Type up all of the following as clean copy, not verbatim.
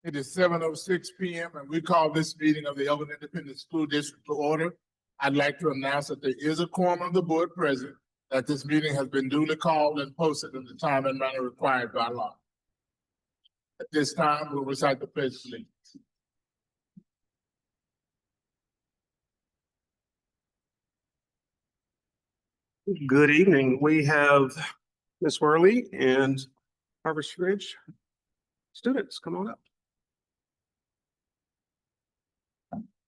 It is 7:06 p.m. and we call this meeting of the Elgin Independent School District to order. I'd like to announce that there is a quorum of the board present, that this meeting has been duly called and posted in the time and manner required by law. At this time, we'll recite the pledge of allegiance. Good evening. We have Ms. Worley and Harvest Ridge students. Come on up.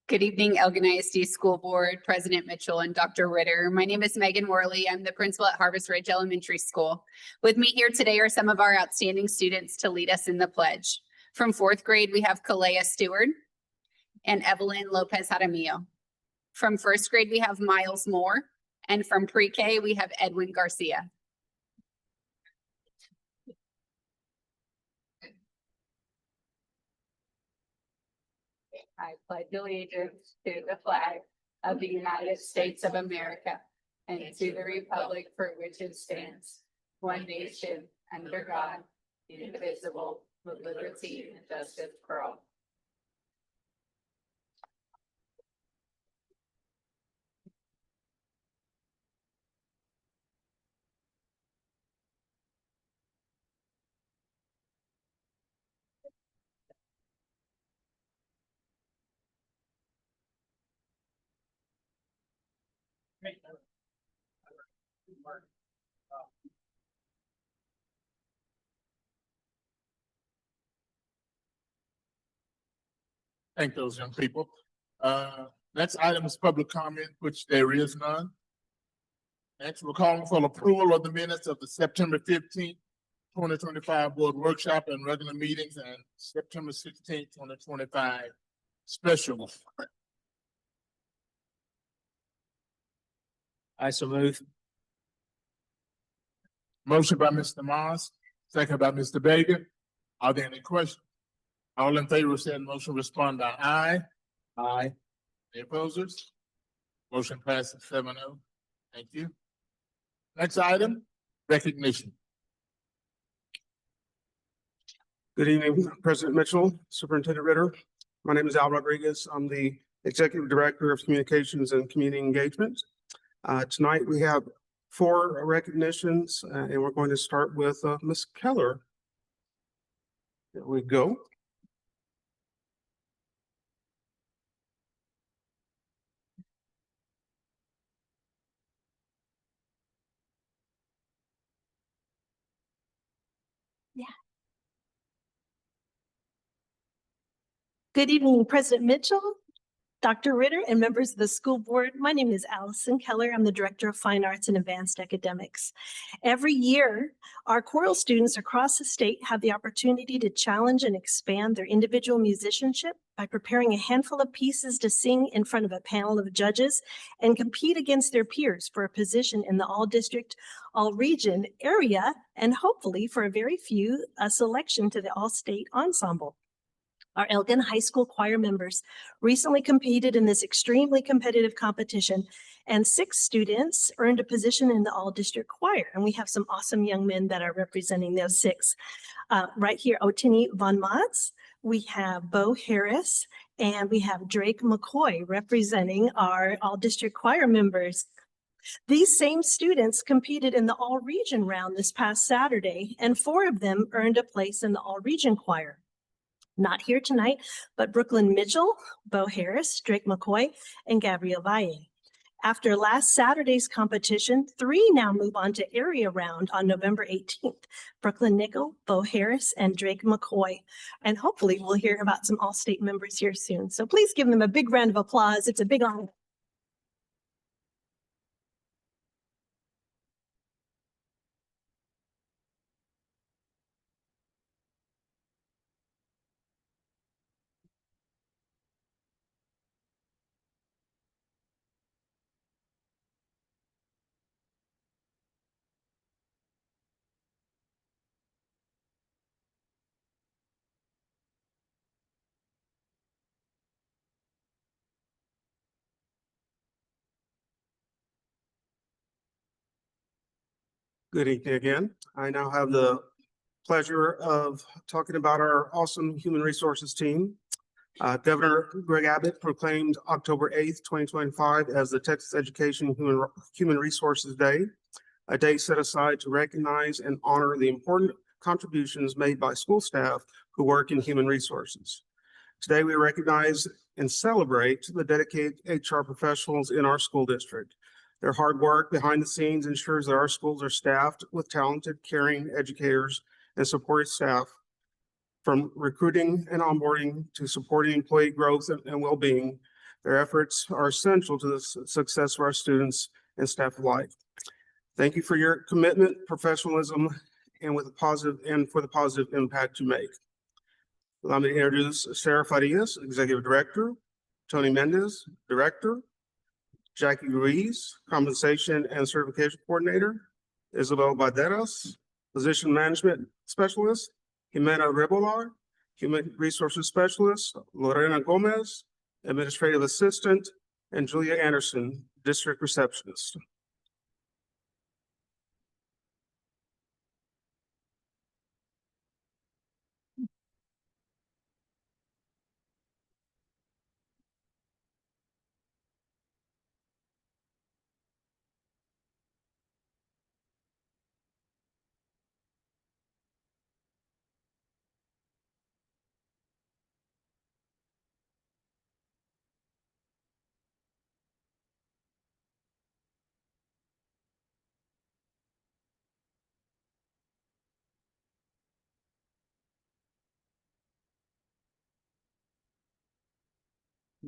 Good evening, Elgin ISD School Board, President Mitchell, and Dr. Ritter. My name is Megan Worley. I'm the principal at Harvest Ridge Elementary School. With me here today are some of our outstanding students to lead us in the pledge. From fourth grade, we have Kalea Stewart and Evelyn Lopez Jaramillo. From first grade, we have Miles Moore. And from pre-K, we have Edwin Garcia. I pledge allegiance to the flag of the United States of America and to the republic for which it stands, one nation, under God, indivisible, with liberty and justice for all. Thank those young people. Next item is public comment, which there is none. Next, we're calling for approval of the minutes of the September 15th, 2025 board workshop and regular meetings and September 16th, 2025 special. I so move. Motion by Mr. Moss, second by Mr. Baker. Are there any questions? All in favor of said motion respond by aye. Aye. Any opposers? Motion passes 7-0. Thank you. Next item, recognition. Good evening, President Mitchell, Superintendent Ritter. My name is Al Rodriguez. I'm the Executive Director of Communications and Community Engagement. Tonight we have 4 recognitions, and we're going to start with Ms. Keller. There we go. Good evening, President Mitchell, Dr. Ritter, and members of the school board. My name is Allison Keller. I'm the Director of Fine Arts and Advanced Academics. Every year, our choral students across the state have the opportunity to challenge and expand their individual musicianship by preparing a handful of pieces to sing in front of a panel of judges and compete against their peers for a position in the all-district, all-region area, and hopefully for a very few, a selection to the all-state ensemble. Our Elgin High School choir members recently competed in this extremely competitive competition, and 6 students earned a position in the all-district choir. And we have some awesome young men that are representing those 6. Right here, Otini Von Matz, we have Bo Harris, and we have Drake McCoy representing our all-district choir members. These same students competed in the all-region round this past Saturday, and 4 of them earned a place in the all-region choir. Not here tonight, but Brooklyn Mitchell, Bo Harris, Drake McCoy, and Gabrielle Valle. After last Saturday's competition, 3 now move on to area round on November 18th. Brooklyn Nickel, Bo Harris, and Drake McCoy. And hopefully we'll hear about some all-state members here soon. So please give them a big round of applause. It's a big honor. Good evening again. I now have the pleasure of talking about our awesome human resources team. Governor Greg Abbott proclaimed October 8th, 2025 as the Texas Education Human Resources Day, a day set aside to recognize and honor the important contributions made by school staff who work in human resources. Today, we recognize and celebrate the dedicated HR professionals in our school district. Their hard work behind the scenes ensures that our schools are staffed with talented, caring educators and support staff, from recruiting and onboarding to supporting employee growth and well-being. Their efforts are essential to the success of our students and staff alike. Thank you for your commitment, professionalism, and for the positive impact you make. Allow me to introduce Sarah Farias, Executive Director, Tony Mendez, Director, Jackie Ruiz, Compensation and Certification Coordinator, Isabel Baderas, Position Management Specialist, Jimena Rebolar, Human Resources Specialist, Lorena Gomez, Administrative Assistant, and Julia Anderson, District Receptionist.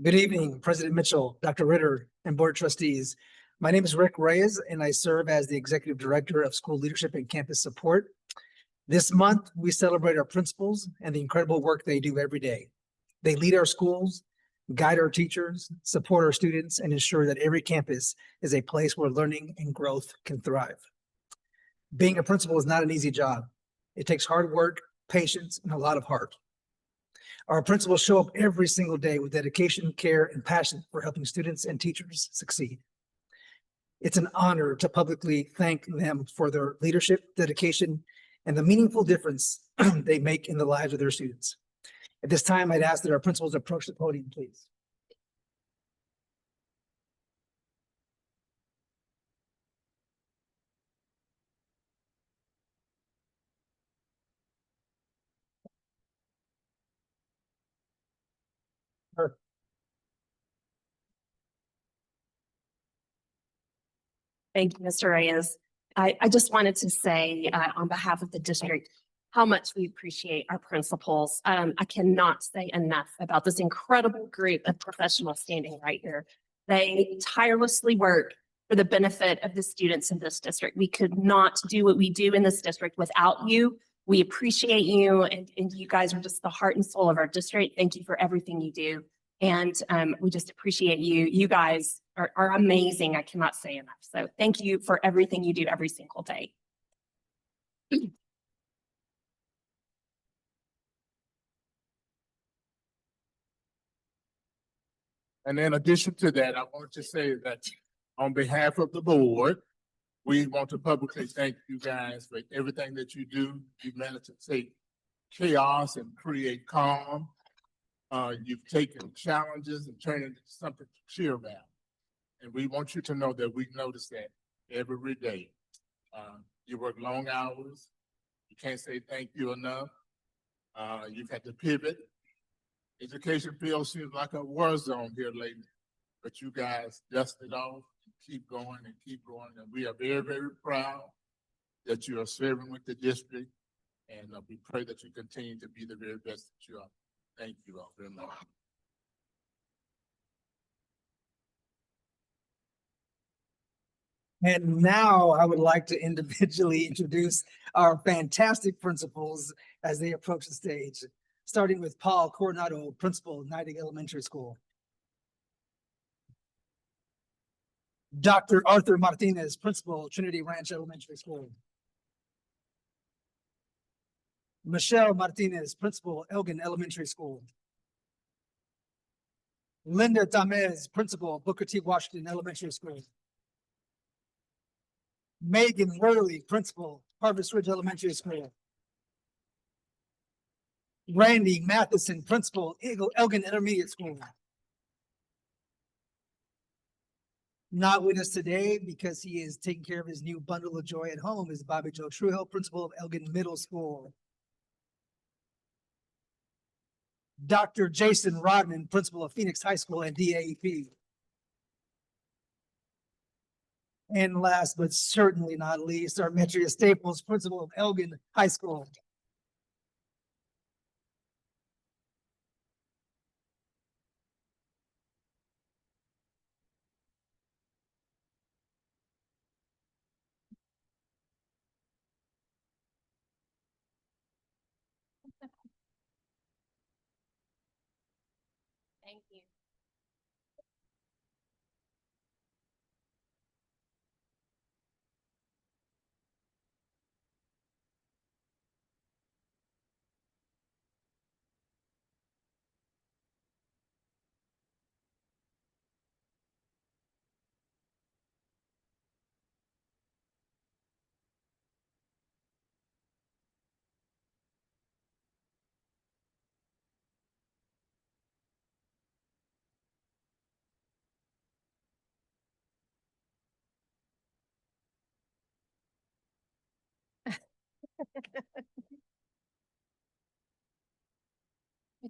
Good evening, President Mitchell, Dr. Ritter, and Board of Trustees. My name is Rick Reyes, and I serve as the Executive Director of School Leadership and Campus Support. This month, we celebrate our principals and the incredible work they do every day. They lead our schools, guide our teachers, support our students, and ensure that every campus is a place where learning and growth can thrive. Being a principal is not an easy job. It takes hard work, patience, and a lot of heart. Our principals show up every single day with dedication, care, and passion for helping students and teachers succeed. It's an honor to publicly thank them for their leadership, dedication, and the meaningful difference they make in the lives of their students. At this time, I'd ask that our principals approach the podium, please. Thank you, Mr. Reyes. I just wanted to say on behalf of the district, how much we appreciate our principals. I cannot say enough about this incredible group of professionals standing right here. They tirelessly work for the benefit of the students in this district. We could not do what we do in this district without you. We appreciate you, and you guys are just the heart and soul of our district. Thank you for everything you do. And we just appreciate you. You guys are amazing. I cannot say enough. So thank you for everything you do every single day. And in addition to that, I want to say that on behalf of the board, we want to publicly thank you guys for everything that you do. You've managed to take chaos and create calm. You've taken challenges and turned it into something to cheer about. And we want you to know that we notice that every day. You work long hours. You can't say thank you enough. You've had to pivot. Education field seems like a war zone here lately, but you guys dust it off and keep going and keep going. And we are very, very proud that you are serving with the district. And we pray that you continue to be the very best that you are. Thank you all very much. And now I would like to individually introduce our fantastic principals as they approach the stage, starting with Paul Coronado, Principal, Niding Elementary School. Dr. Arthur Martinez, Principal, Trinity Ranch Elementary School. Michelle Martinez, Principal, Elgin Elementary School. Linda Tamez, Principal, Booker T. Washington Elementary School. Megan Worley, Principal, Harvest Ridge Elementary School. Randy Matheson, Principal, Elgin Intermediate School. Not with us today because he is taking care of his new bundle of joy at home is Bobby Joe Truehill, Principal of Elgin Middle School. Dr. Jason Rodman, Principal of Phoenix High School and DAEP. And last but certainly not least, our Metria Staples, Principal of Elgin High School. Thank you.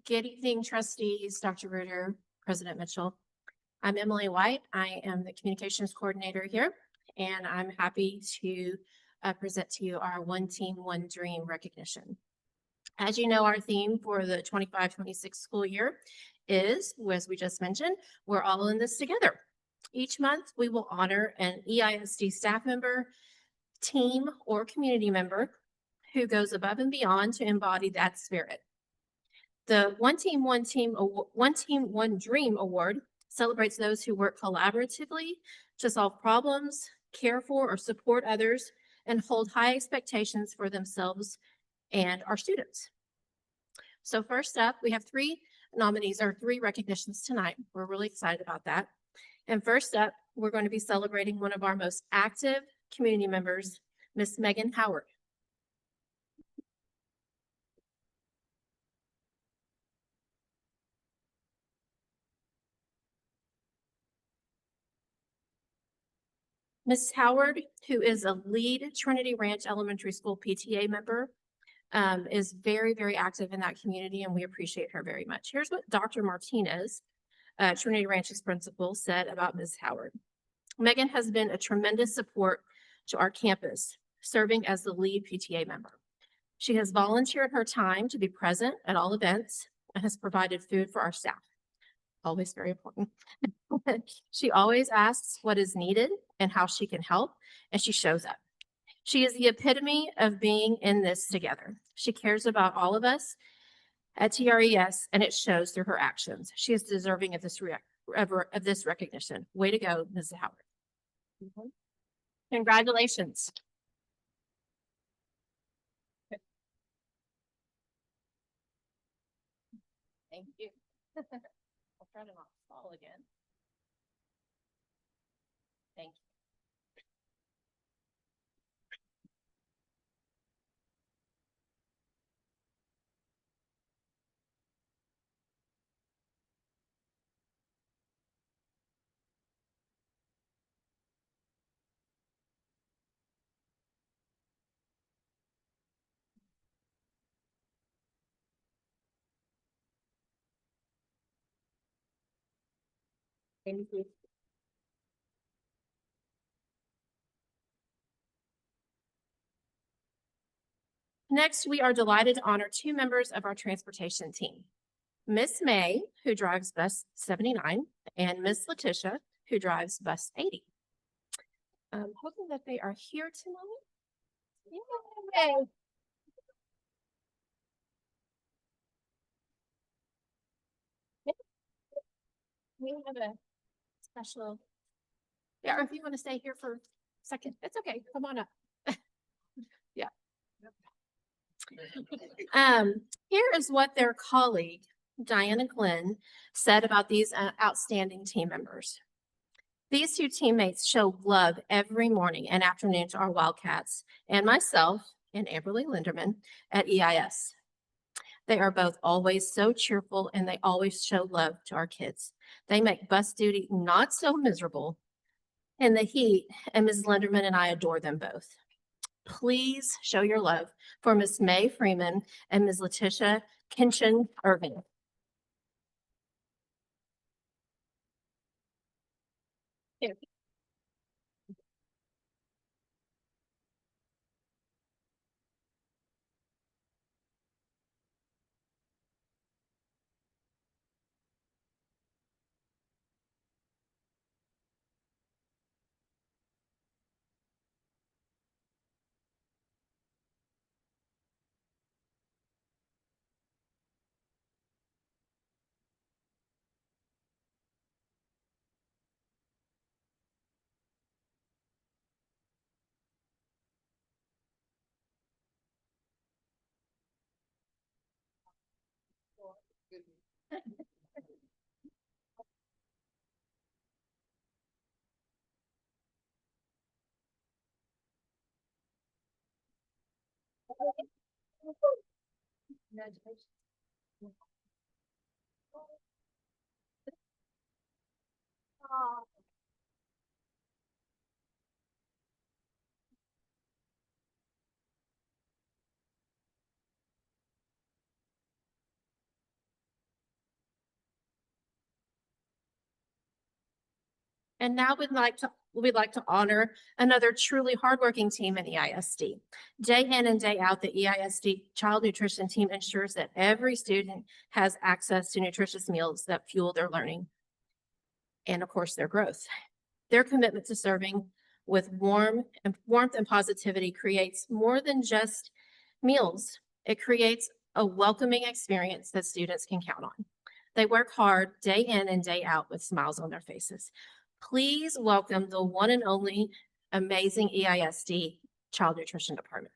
Good evening, trustees, Dr. Ritter, President Mitchell. I'm Emily White. I am the communications coordinator here, and I'm happy to present to you our One Team, One Dream recognition. As you know, our theme for the 25-26 school year is, as we just mentioned, we're all in this together. Each month, we will honor an EISD staff member, team, or community member who goes above and beyond to embody that spirit. The One Team, One Dream Award celebrates those who work collaboratively to solve problems, care for or support others, and hold high expectations for themselves and our students. So first up, we have three nominees or three recognitions tonight. We're really excited about that. And first up, we're going to be celebrating one of our most active community members, Miss Megan Howard. Ms. Howard, who is a lead Trinity Ranch Elementary School PTA member, is very, very active in that community, and we appreciate her very much. Here's what Dr. Martinez, Trinity Ranch's principal, said about Ms. Howard. Megan has been a tremendous support to our campus, serving as the lead PTA member. She has volunteered her time to be present at all events and has provided food for our staff. Always very important. She always asks what is needed and how she can help, and she shows up. She is the epitome of being in this together. She cares about all of us at TRES, and it shows through her actions. She is deserving of this recognition. Way to go, Ms. Howard. Congratulations. Thank you. I'll try to not fall again. Thank you. Thank you. Next, we are delighted to honor two members of our transportation team. Miss May, who drives bus 79, and Miss Letitia, who drives bus 80. I'm hoping that they are here tonight. Yay! We have a special, yeah, or if you want to stay here for a second, it's okay, come on up. Yeah. Here is what their colleague, Diana Glenn, said about these outstanding team members. These two teammates show love every morning and afternoon to our Wildcats and myself and Amberly Linderman at EIS. They are both always so cheerful and they always show love to our kids. They make bus duty not so miserable in the heat, and Ms. Linderman and I adore them both. Please show your love for Miss May Freeman and Ms. Letitia Kinchin Irving. And now we'd like to honor another truly hardworking team in EISD. Day in and day out, the EISD child nutrition team ensures that every student has access to nutritious meals that fuel their learning and, of course, their growth. Their commitment to serving with warmth and positivity creates more than just meals. It creates a welcoming experience that students can count on. They work hard day in and day out with smiles on their faces. Please welcome the one and only amazing EISD Child Nutrition Department.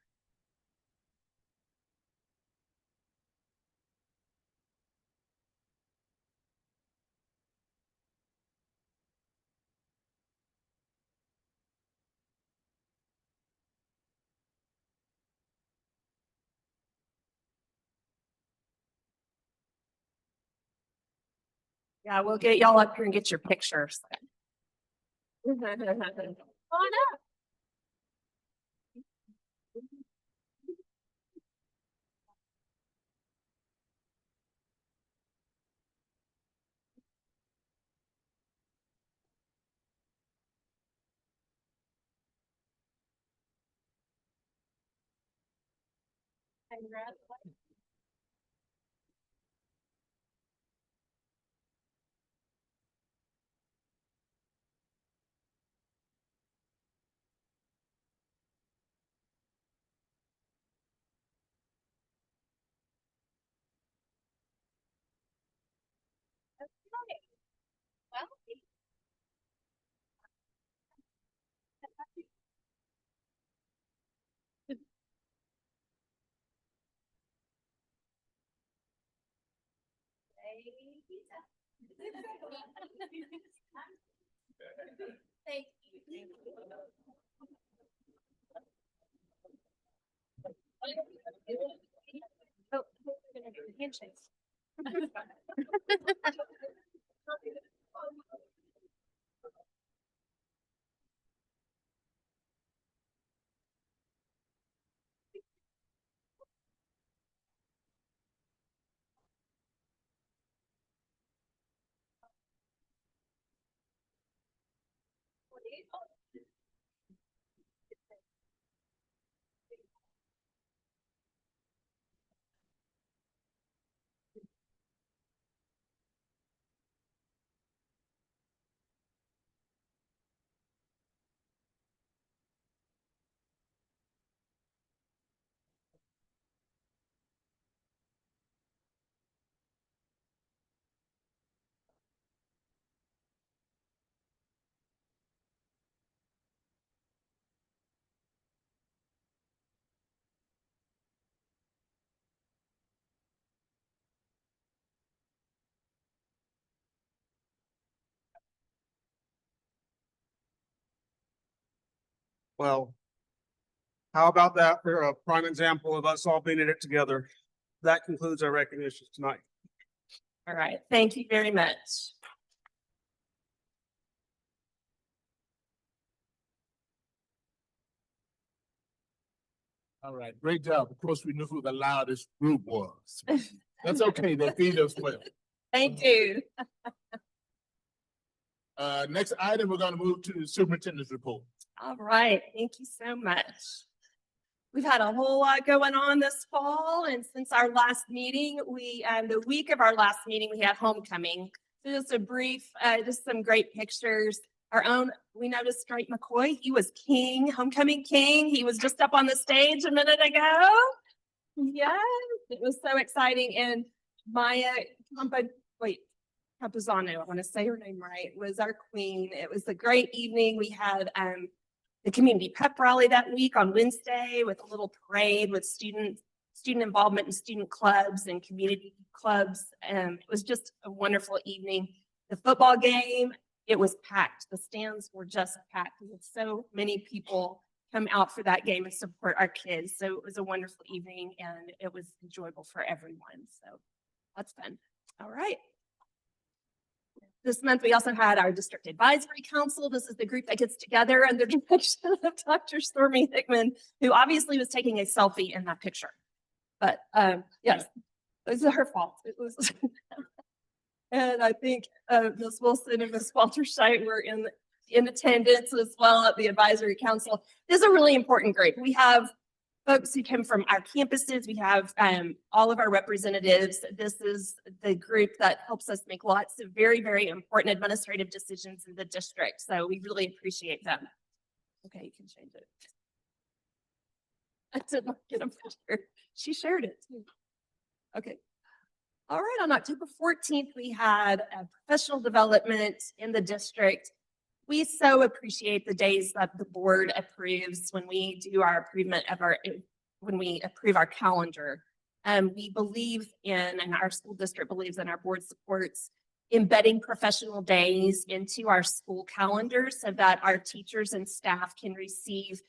Yeah, we'll get y'all up here and get your pictures. Come on up. Well, thank you. Oh, we're gonna do handshakes. Well, how about that for a prime example of us all being in it together? that concludes our recognitions tonight. All right, thank you very much. All right, great job. Of course, we knew who the loudest group was. That's okay, they feed us well. Thank you. Next item, we're gonna move to the superintendent's report. All right, thank you so much. We've had a whole lot going on this fall, and since our last meeting, the week of our last meeting, we had homecoming. So just a brief, just some great pictures. We noticed Drake McCoy, he was king, homecoming king. He was just up on the stage a minute ago. Yes, it was so exciting. And Maya Campuzano, I want to say her name right, was our queen. It was a great evening. We had the community pep rally that week on Wednesday with a little parade with student involvement in student clubs and community clubs. It was just a wonderful evening. The football game, it was packed. The stands were just packed. We had so many people come out for that game and support our kids. So it was a wonderful evening and it was enjoyable for everyone. So that's fun. All right. This month, we also had our district advisory council. This is the group that gets together under the direction of Dr. Stormy Hickman, who obviously was taking a selfie in that picture. But yes, it was her fault. It was, and I think Ms. Wilson and Ms. Walter-Scheidt were in attendance as well at the advisory council. This is a really important group. We have folks who come from our campuses. We have all of our representatives. This is the group that helps us make lots of very, very important administrative decisions in the district. So we really appreciate them. Okay, you can change it. I did not get a picture. She shared it too. Okay. All right, on October 14th, we had a professional development in the district. We so appreciate the days that the board approves when we do our when we approve our calendar. We believe in, and our school district believes in, our board supports embedding professional days into our school calendar so that our teachers and staff can receive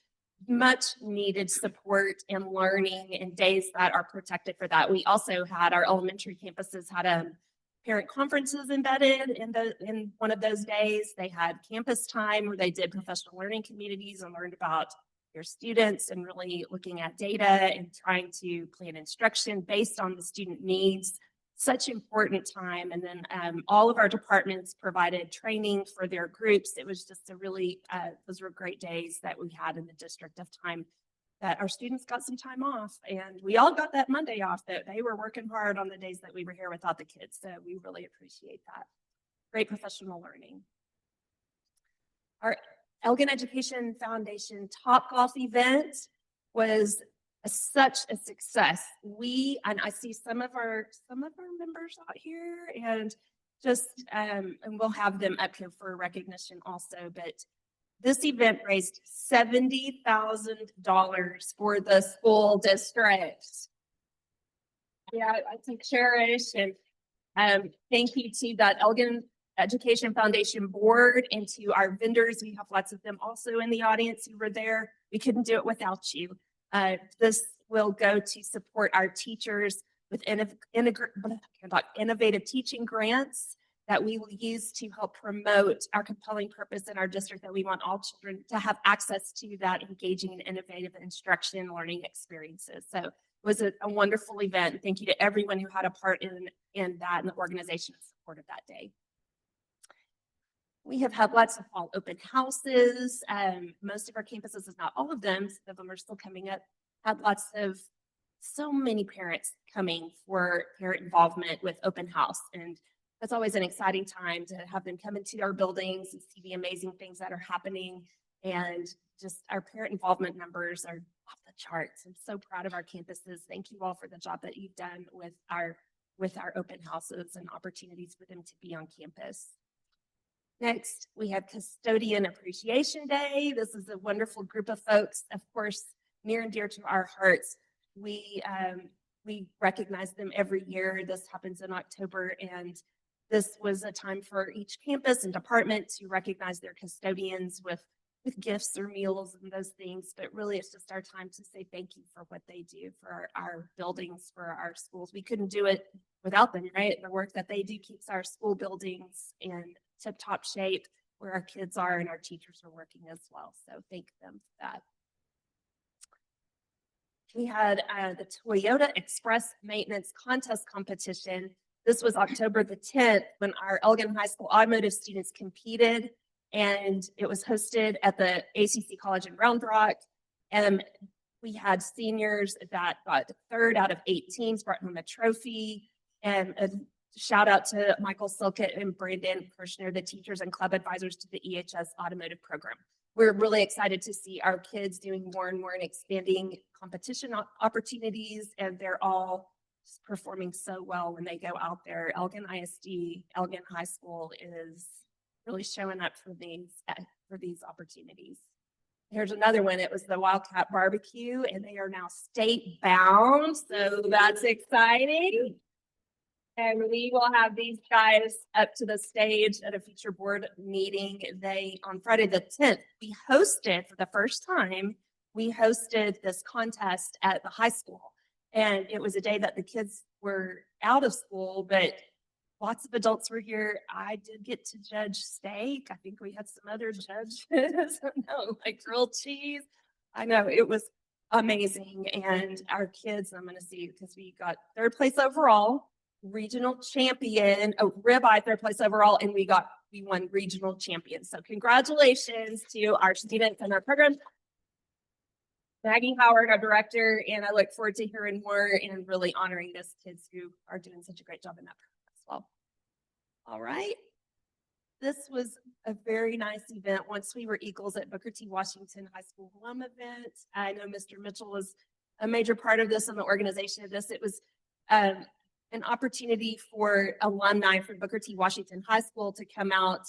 much needed support and learning and days that are protected for that. We also had our elementary campuses had parent conferences embedded in one of those days. They had campus time where they did professional learning communities and learned about their students and really looking at data and trying to plan instruction based on the student needs. Such important time. And then all of our departments provided training for their groups. It was just a really, those were great days that we had in the district of time that our students got some time off, and we all got that Monday off. That they were working hard on the days that we were here without the kids. So we really appreciate that. Great professional learning. Our Elgin Education Foundation Top Golf event was such a success. And I see some of our members out here, and just and we'll have them up here for recognition also. But this event raised $70,000 for the school district. Yeah, I take cherish and thank you to that Elgin Education Foundation board and to our vendors. We have lots of them also in the audience who were there. We couldn't do it without you. This will go to support our teachers with innovative teaching grants that we will use to help promote our compelling purpose in our district, that we want all children to have access to that engaging and innovative instruction and learning experiences. So it was a wonderful event. Thank you to everyone who had a part in that and the organization in support of that day. We have had lots of fall open houses. Most of our campuses, if not all of them, some of them are still coming up, had so many parents coming for parent involvement with open house. And that's always an exciting time to have them come into our buildings and see the amazing things that are happening. And just our parent involvement numbers are off the charts. I'm so proud of our campuses. Thank you all for the job that you've done with our open houses and opportunities for them to be on campus. Next, we have Custodian Appreciation Day. This is a wonderful group of folks, of course, near and dear to our hearts. We recognize them every year. This happens in October, and this was a time for each campus and department to recognize their custodians with with gifts or meals and those things, but really it's just our time to say thank you for what they do for our buildings, for our schools. We couldn't do it without them, right? The work that they do keeps our school buildings in tip-top shape where our kids are and our teachers are working as well. So thank them for that. We had the Toyota Express Maintenance Contest Competition. This was October the 10th when our Elgin High School automotive students competed, and it was hosted at the ACC College in Round Rock. And we had seniors that got 3rd out of 8 teams, brought home a trophy, and a shout out to Michael Silkett and Brandon Kirshner, the teachers and club advisors to the EHS automotive program. We're really excited to see our kids doing more and more and expanding competition opportunities, and they're all performing so well when they go out there. Elgin ISD, Elgin High School is really showing up for these opportunities. Here's another one. It was the Wildcat Barbecue, and they are now state bound, so that's exciting. And we will have these guys up to the stage at a future board meeting. On Friday the 10th, we hosted for the first time, we hosted this contest at the high school. And it was a day that the kids were out of school, but lots of adults were here. I did get to judge steak. I think we had some other judges. No, like grilled cheese. I know it was amazing. And our kids, I'm going to see, because we got 3rd place overall, regional champion, ribeye 3rd place overall, and we won regional champion. So congratulations to our students and our program. Maggie Howard, our director, and I look forward to hearing more and really honoring those kids who are doing such a great job in that program as well. All right. This was a very nice event. Once we were Eagles at Booker T. Washington High School alum event. I know Mr. Mitchell was a major part of this and the organization of this. It was an opportunity for alumni from Booker T. Washington High School to come out,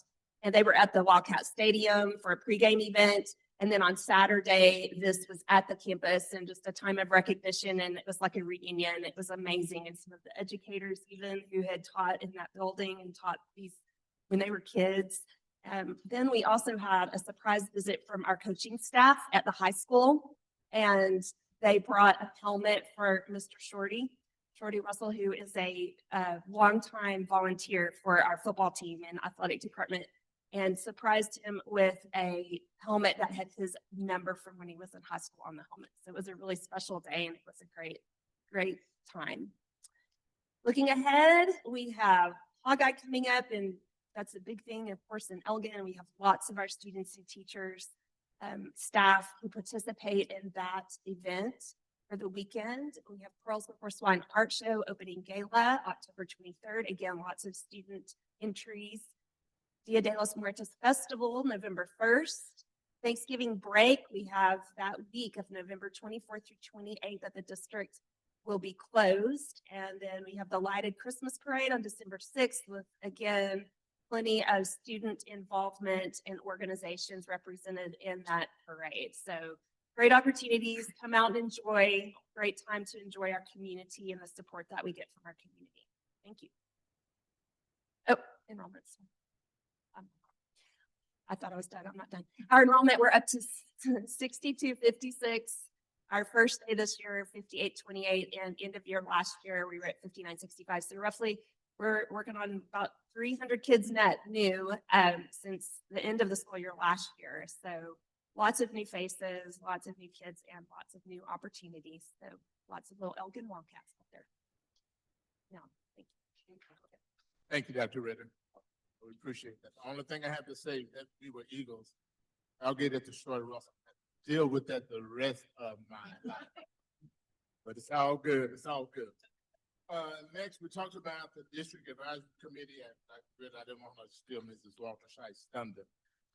and they were at the Wildcat Stadium for a pregame event. And then on Saturday, this was at the campus and just a time of recognition. And it was like a reunion. It was amazing. And some of the educators even who had taught in that building and taught these when they were kids. Then we also had a surprise visit from our coaching staff at the high school. And they brought a helmet for Mr. Shorty Russell, who is a longtime volunteer for our football team and athletic department, and surprised him with a helmet that had his number from when he was in high school on the helmet. So it was a really special day, and it was a great, great time. Looking ahead, we have Hawkeye coming up, and that's a big thing, of course, in Elgin. We have lots of our students and teachers, staff who participate in that event. For the weekend, we have Pearls Before Swine Art Show opening gala October 23rd. Again, lots of student entries. Dia de los Muertos Festival, November 1st. Thanksgiving break, we have that week of November 24th through 28th that the district will be closed. And then we have the lighted Christmas parade on December 6th with, again, plenty of student involvement and organizations represented in that parade. So great opportunities, come out and enjoy, great time to enjoy our community and the support that we get from our community. Thank you. Oh, enrollments. I thought I was done. I'm not done. Our enrollment, we're up to 6256. Our first day this year, 5828, and end of year last year, we were at 5965. So roughly, we're working on about 300 kids net new since the end of the school year last year. So lots of new faces, lots of new kids, and lots of new opportunities. So lots of little Elgin Wildcats out there. Yeah, thank you. Thank you, Dr. Ritter. We appreciate that. The only thing I have to say that we were Eagles. I'll get it to Shorty Russell. Deal with that the rest of my life. But it's all good. It's all good. Next, we talked about the district advisory committee, and I didn't want to steal Mrs. Walter-Scheidt's thunder.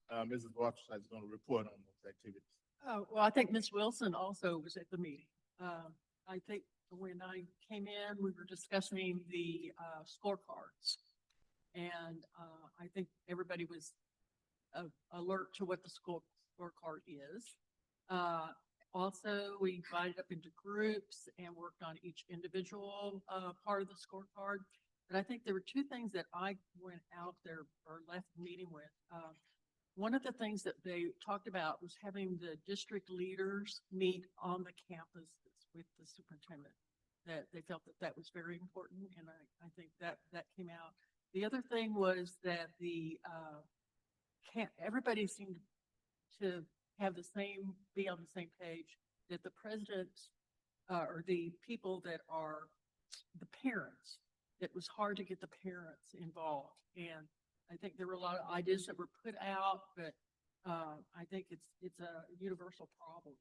Mrs. Walter-Scheidt is going to report on those activities. Oh, well, I think Ms. Wilson also was at the meeting. I think when I came in, we were discussing the scorecards. And I think everybody was alert to what the scorecard is. Also, we divided up into groups and worked on each individual part of the scorecard. But I think there were two things that I went out there or left the meeting with. one of the things that they talked about was having the district leaders meet on the campus with the superintendent. That they felt that that was very important, and I think that came out. The other thing was that everybody seemed to have be on the same page, that the presidents, or the people that are the parents, it was hard to get the parents involved. And I think there were a lot of ideas that were put out, but I think it's a universal problem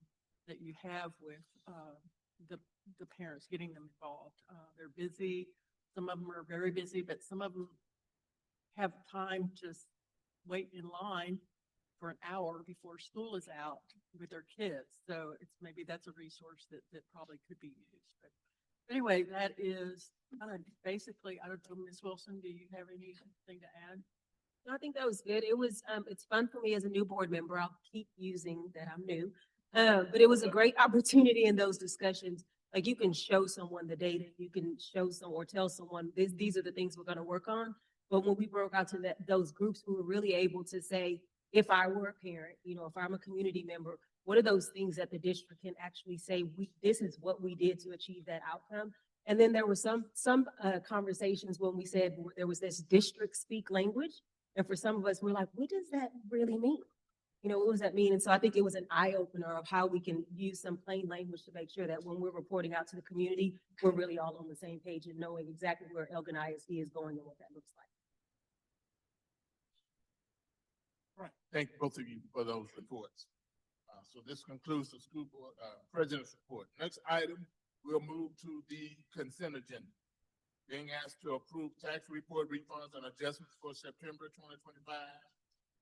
that you have with the parents getting them involved. They're busy. Some of them are very busy, but some of them have time to wait in line for an hour before school is out with their kids. So maybe that's a resource that probably could be used. But anyway, that is kind of basically, I don't know, Ms. Wilson, do you have anything to add? No, I think that was good. It was, it's fun for me as a new board member. I'll keep using that I'm new. But it was a great opportunity in those discussions. Like, you can show someone the data, you can show someone or tell someone these are the things we're gonna work on. But when we broke out to those groups, we were really able to say, if I were a parent, if I'm a community member, what are those things that the district can actually say, this is what we did to achieve that outcome? And then there were some conversations when we said there was this district speak language. And for some of us, we're like, what does that really mean? What does that mean? And so I think it was an eye opener of how we can use some plain language to make sure that when we're reporting out to the community, we're really all on the same page and knowing exactly where Elgin ISD is going and what that looks like. Right. Thank both of you for those reports. So this concludes the school board president's report. Next item, we'll move to the consent agenda. Being asked to approve tax report refunds and adjustments for September 2025,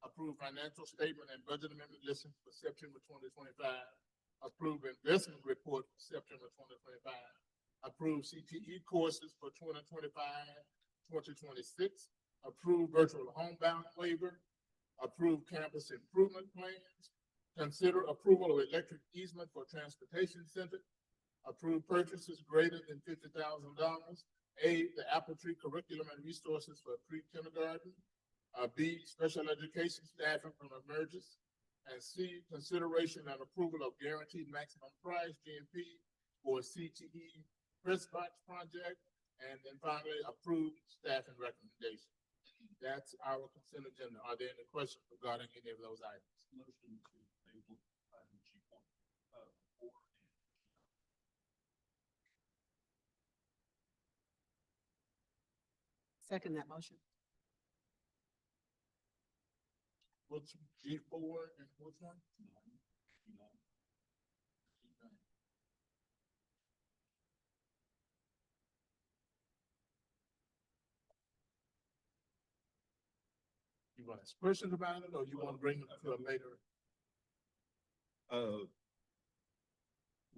approve financial statement and budget amendment listings for September 2025, approve investment report for September 2025, approve CTE courses for 2025-2026, approve virtual homebound waiver, approve campus improvement plans, consider approval of electric easement for transportation center, approve purchases greater than $50,000, A, the Apple Tree curriculum and resources for pre-kindergarten, B, special education staffing from Emergis, and C, consideration and approval of guaranteed maximum price, GMP, for CTE press box project, and then finally, approve staffing recommendation. That's our consent agenda. Are there any questions regarding any of those items? Motion to table item G.4. Second that motion. What's G4 and which one? You want to ask questions about it, or you want to bring it to a later?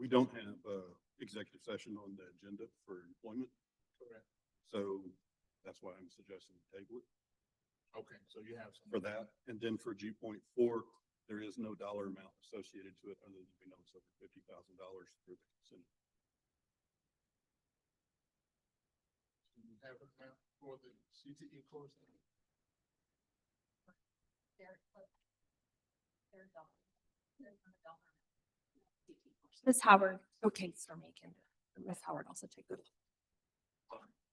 We don't have executive session on the agenda for employment. Correct. So that's why I'm suggesting table it Okay, so you have some. for that. And then for G.4, there is no dollar amount associated to it other than we know it's over $50,000 for the consent. Do you have it now for the CTE course? Ms. Howard, okay, Sir Macon. Ms. Howard also take it.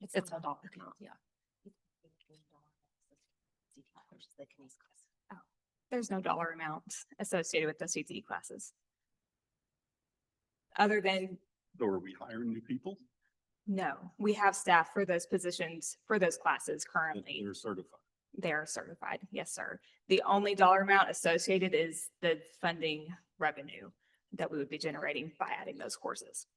It's a dollar account, yeah. Oh, there's no dollar amount associated with the CTE classes. Other than, So are we hiring new people? no, we have staff for those positions, for those classes currently. They're certified. They're certified. Yes, sir. The only dollar amount associated is the funding revenue that we would be generating by adding those courses.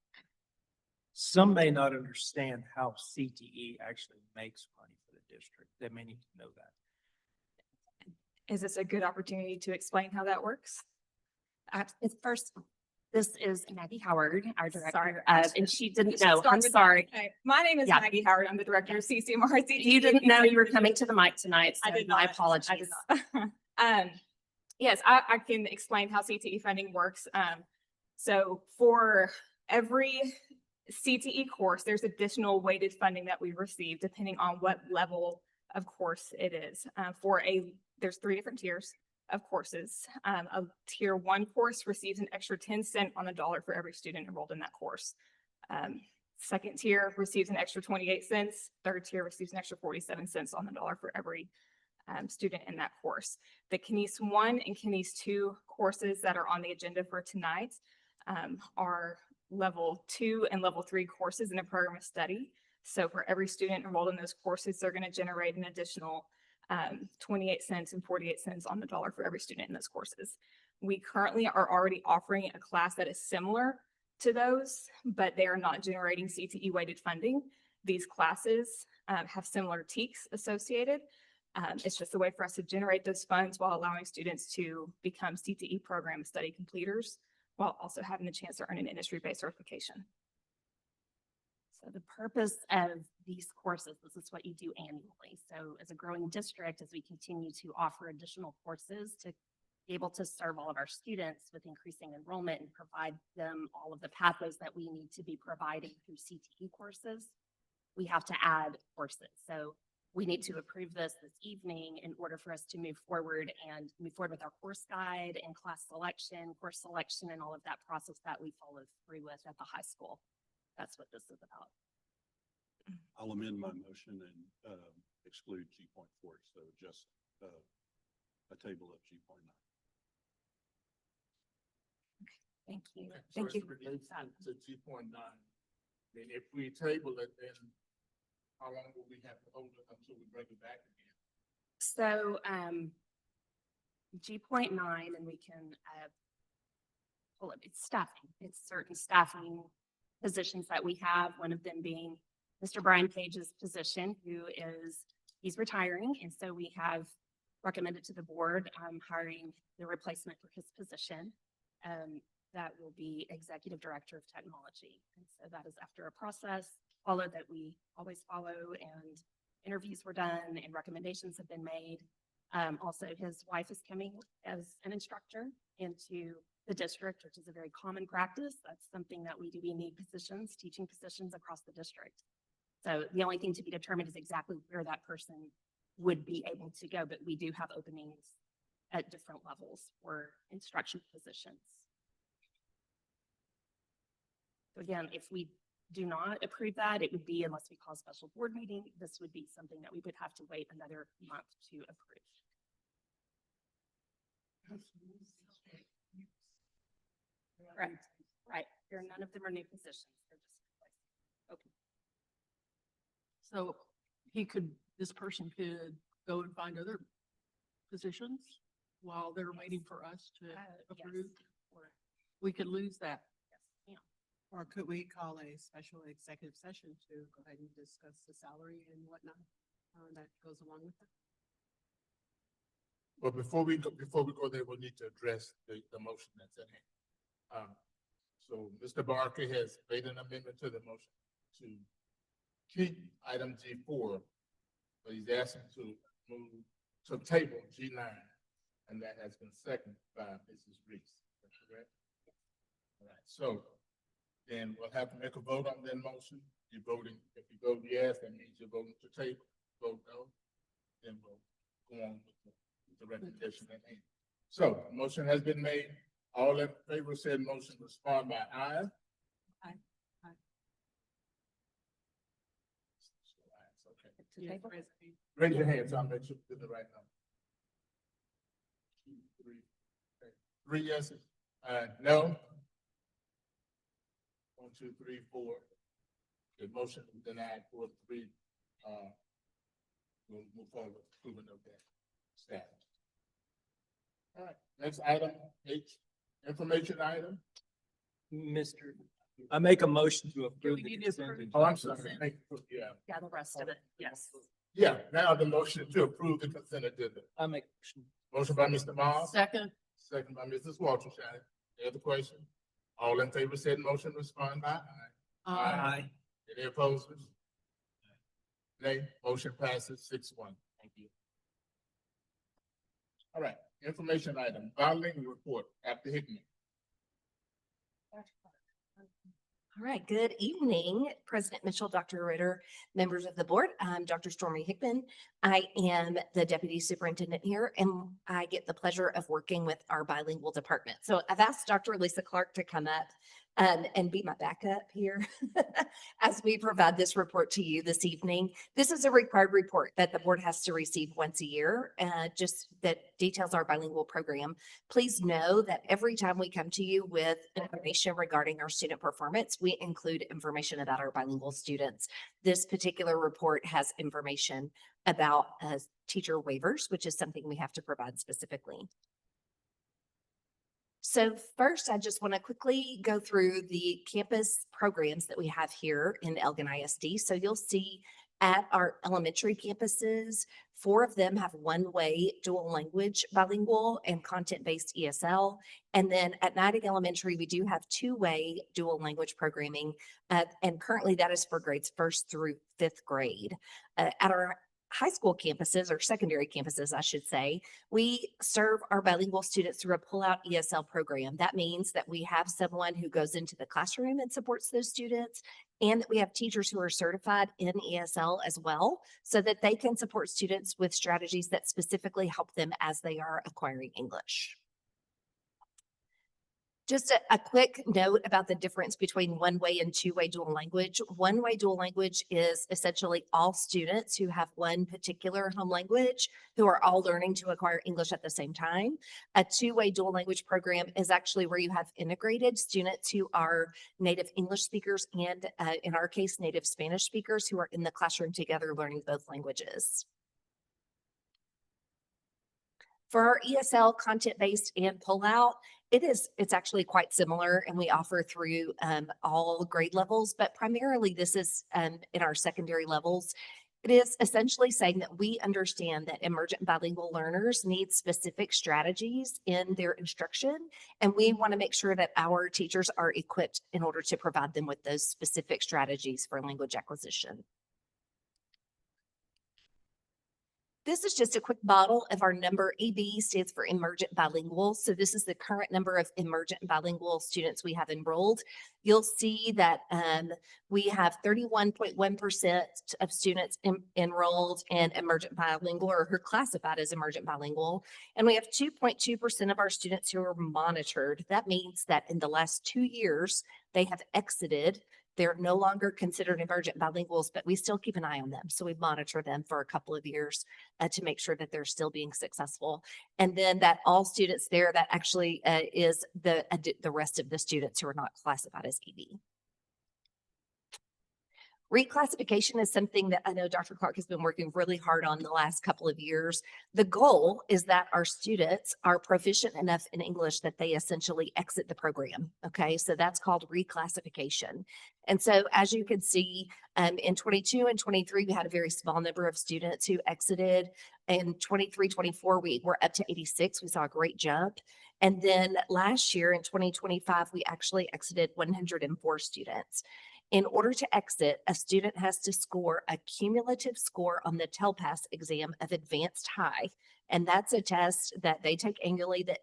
Some may not understand how CTE actually makes money for the district. They may need to know that. Is this a good opportunity to explain how that works? It's first, this is Maggie Howard, our Sorry. director, and she didn't know. Start I'm with that. sorry. Okay. My name is Yeah. Maggie Howard. I'm the director of CCMR. You didn't know you were coming to the mic tonight, I so did my not. apologies. I did not. Yes, I can explain how CTE funding works. So for every CTE course, there's additional weighted funding that we receive depending on what level of course it is. There's 3 different tiers. of courses. A tier one course receives an extra 10 cents on the dollar for every student enrolled in that course. Second tier receives an extra 28 cents. Third tier receives an extra 47 cents on the dollar for every student in that course. The Kines 1 and Kines 2 courses that are on the agenda for tonight are level 2 and level 3 courses in a program of study. So for every student enrolled in those courses, they're going to generate an additional 28 cents and 48 cents on the dollar for every student in those courses. We currently are already offering a class that is similar to those, but they are not generating CTE weighted funding. These classes have similar TEKs associated. It's just a way for us to generate those funds while allowing students to become CTE program study completers, while also having the chance to earn an industry-based certification. So the purpose of these courses, this is what you do annually. So as a growing district, as we continue to offer additional courses to be able to serve all of our students with increasing enrollment and provide them all of the pathways that we need to be providing through CTE courses, we have to add courses. So we need to approve this evening in order for us to move forward with our course guide and class selection, course selection, and all of that process that we follow through with at the high school. That's what this is about. I'll amend my motion and exclude G.4, so just a table of G.9. Thank you. Okay, so Thank you. it's related to G.9. Then if we table it, then how long will we have to hold it until we bring it back again? So G.9, and we can pull up, it's staffing. It's certain staffing positions that we have, one of them being Mr. Brian Page's position, he's retiring. And so we have recommended to the board hiring the replacement for his position. That will be Executive Director of Technology. And so that is after a process that we always follow, and interviews were done and recommendations have been made. Also, his wife is coming as an instructor into the district, which is a very common practice. That's something that we do. We need positions, teaching positions across the district. So the only thing to be determined is exactly where that person would be able to go, but we do have openings at different levels for instruction positions. So again, if we do not approve that, it would be, unless we call a special board meeting, this would be something that we would have to wait another month to approve. Right. None of them are new positions. They're just open. So this person could go and find other positions while they're waiting for us to approve? Or we could lose that. Yes, Or could we call a special executive session to go ahead and discuss the salary and whatnot that goes along with it? But before we go there, we'll need to address the motion that's at hand. So Mr. Barker has made an amendment to the motion to keep item G4, but he's asking to move to table G9, and that has been seconded by Mrs. Reese. That's correct? All right, so then we'll have to make a vote on that motion. You're voting, if you vote yes, that means you're voting to table. Vote no, then we'll go on with the recommendation at hand. So the motion has been made. All in favor said motion, respond by aye. Aye. Okay. to table. Raise your hand so I'll make sure we do the right number. 2, 3. Okay. 3 yeses. No. 1, 2, 3, 4. The motion is denied. 4, 3. We'll move forward with approving of that staff. All right. Next item H, information item. I make a motion to approve we the need to consent approve? agenda. Oh, I'm sorry. Yeah. Yeah, the rest of it, yes. Yeah. Now the motion to approve the consent agenda. I make. Motion by Mr. Miles. Second. Second by Mrs. Walterstein. Any other question? All in favor said motion, respond by aye. Aye. Any opposers? Nay. Motion passes 6-1. Thank you. All right, information item, bilingual report, After Hickman. All right, good evening, President Mitchell, Dr. Ritter, members of the board. I'm Dr. Stormy Hickman. I am the deputy superintendent here, and I get the pleasure of working with our bilingual department. So I've asked Dr. Lisa Clark to come up and be my backup here as we provide this report to you this evening. This is a required report that the board has to receive once a year, just that details our bilingual program. Please know that every time we come to you with information regarding our student performance, we include information about our bilingual students. This particular report has information about teacher waivers, which is something we have to provide specifically. So first, I just want to quickly go through the campus programs that we have here in Elgin ISD. So you'll see at our elementary campuses, 4 of them have one-way dual language bilingual and content-based ESL. And then at Niding Elementary, we do have 2-way dual language programming. And currently that is for grades 1st through 5th grade. At our high school campuses, or secondary campuses, I should say, we serve our bilingual students through a pull-out ESL program. That means that we have someone who goes into the classroom and supports those students, and that we have teachers who are certified in ESL as well, so that they can support students with strategies that specifically help them as they are acquiring English. Just a quick note about the difference between one-way and 2-way dual language. One-way dual language is essentially all students who have one particular home language who are all learning to acquire English at the same time. A 2-way dual language program is actually where you have integrated students who are native English speakers and in our case, native Spanish speakers who are in the classroom together learning both languages. For our ESL content-based and pull-out, it's actually quite similar, and we offer through all grade levels, but primarily this is in our secondary levels. It is essentially saying that we understand that emergent bilingual learners need specific strategies in their instruction, and we want to make sure that our teachers are equipped in order to provide them with those specific strategies for language acquisition. This is just a quick model of our number. EB stands for emergent bilingual. So this is the current number of emergent bilingual students we have enrolled. You'll see that we have 31.1% of students enrolled in emergent bilingual or who are classified as emergent bilingual. And we have 2.2% of our students who are monitored. That means that in the last 2 years, they have exited. They're no longer considered emergent bilinguals, but we still keep an eye on them. So we monitor them for a couple of years to make sure that they're still being successful. And then that all students there, that actually is the rest of the students who are not classified as EB. Reclassification is something that I know Dr. Clark has been working really hard on the last couple of years. The goal is that our students are proficient enough in English that they essentially exit the program. Okay, so that's called reclassification. And so as you can see, in 22 and 23, we had a very small number of students who exited. In 23, 24, we were up to 86. We saw a great jump. And then last year in 2025, we actually exited 104 students. In order to exit, a student has to score a cumulative score on the TELPAS exam of Advanced High. And that's a test that they take annually that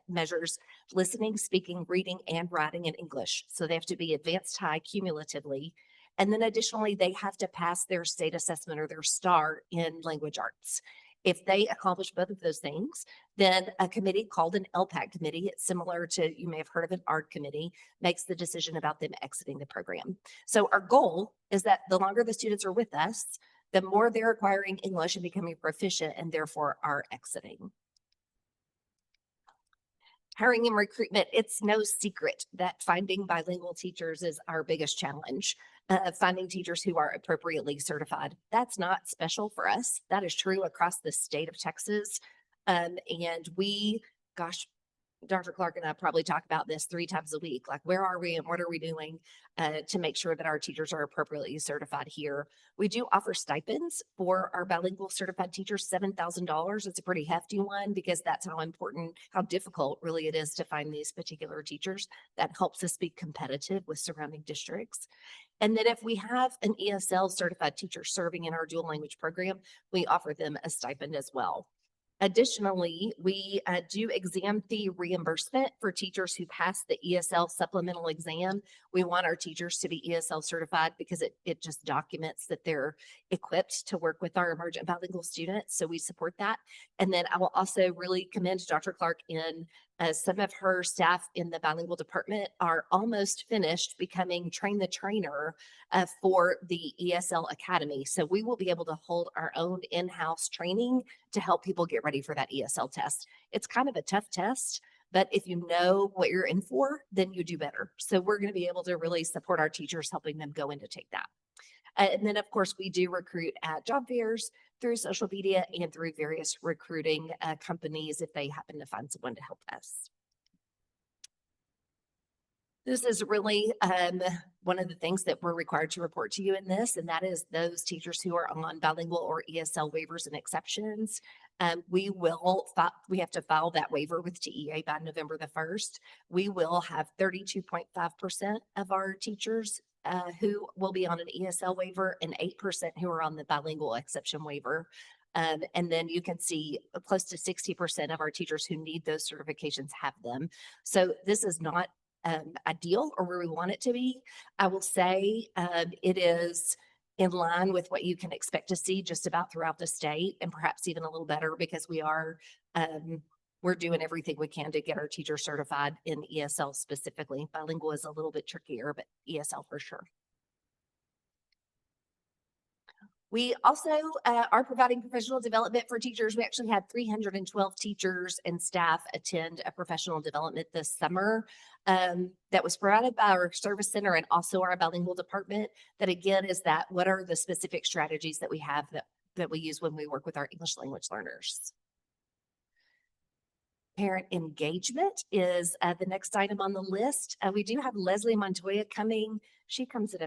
measures listening, speaking, reading, and writing in English. So they have to be Advanced High cumulatively. And then additionally, they have to pass their state assessment or their STAR in language arts. If they accomplish both of those things, then a committee called an LPAC committee, it's similar to, you may have heard of an ART committee, makes the decision about them exiting the program. So our goal is that the longer the students are with us, the more they're acquiring English and becoming proficient and therefore are exiting. Hiring and recruitment, it's no secret that finding bilingual teachers is our biggest challenge. Finding teachers who are appropriately certified. That's not special for us. That is true across the state of Texas. And we, gosh, Dr. Clark and I probably talk about this 3 times a week. Like, where are we and what are we doing to make sure that our teachers are appropriately certified here? We do offer stipends for our bilingual certified teachers, $7,000. It's a pretty hefty one because that's how important, how difficult really it is to find these particular teachers. That helps us be competitive with surrounding districts. And then if we have an ESL certified teacher serving in our dual language program, we offer them a stipend as well. Additionally, we do exam fee reimbursement for teachers who pass the ESL supplemental exam. We want our teachers to be ESL certified because it just documents that they're equipped to work with our emergent bilingual students. So we support that. And then I will also really commend Dr. Clark in some of her staff in the bilingual department are almost finished becoming train the trainer for the ESL Academy. So we will be able to hold our own in-house training to help people get ready for that ESL test. It's kind of a tough test, but if you know what you're in for, then you do better. So we're going to be able to really support our teachers, helping them go in to take that. And then, of course, we do recruit at job fairs, through social media, and through various recruiting companies if they happen to find someone to help us. This is really one of the things that we're required to report to you in this, and that is those teachers who are on bilingual or ESL waivers and exceptions. We have to file that waiver with TEA by November the 1st. We will have 32.5% of our teachers who will be on an ESL waiver and 8% who are on the bilingual exception waiver. And then you can see close to 60% of our teachers who need those certifications have them. So this is not ideal or where we want it to be. I will say it is in line with what you can expect to see just about throughout the state, and perhaps even a little better because we're doing everything we can to get our teachers certified in ESL specifically. Bilingual is a little bit trickier, but ESL for sure. We also are providing professional development for teachers. We actually had 312 teachers and staff attend a professional development this summer that was provided by our service center and also our bilingual department. That again is that what are the specific strategies that we have that we use when we work with our English language learners. Parent engagement is the next item on the list. We do have Leslie Montoya coming. She comes in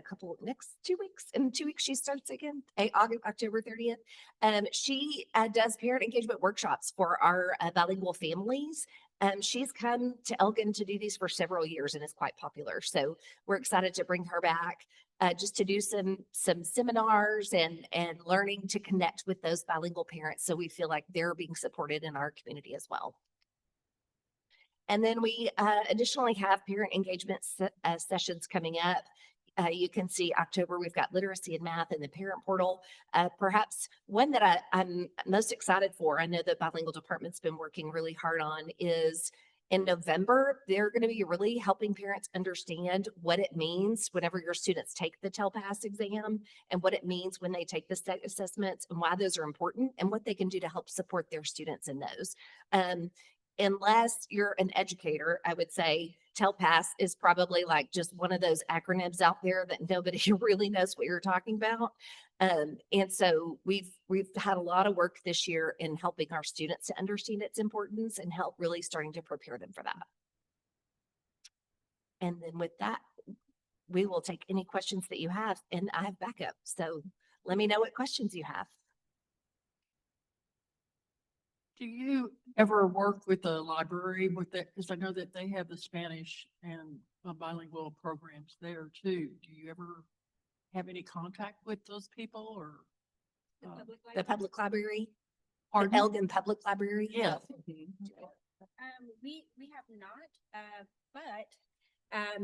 next 2 weeks. In 2 weeks, she starts again, October 30th. She does parent engagement workshops for our bilingual families. She's come to Elgin to do these for several years and is quite popular. So we're excited to bring her back just to do some seminars and learning to connect with those bilingual parents. So we feel like they're being supported in our community as well. And then we additionally have parent engagement sessions coming up. You can see October, we've got literacy and math in the parent portal. Perhaps one that I'm most excited for, I know the bilingual department's been working really hard on, is in November, they're going to be really helping parents understand what it means whenever your students take the TELPAS exam and what it means when they take the state assessments and why those are important and what they can do to help support their students in those. Unless you're an educator, I would say TELPAS is probably like just one of those acronyms out there that nobody really knows what you're talking about. And so we've had a lot of work this year in helping our students to understand its importance and help really starting to prepare them for that. And then with that, we will take any questions that you have, and I have backup. So let me know what questions you have. Do you ever work with the library with that? Because I know that they have the Spanish and bilingual programs there too. Do you ever have any contact with those people or? The public library? Pardon? The Elgin Public Library? Yes. We have not, but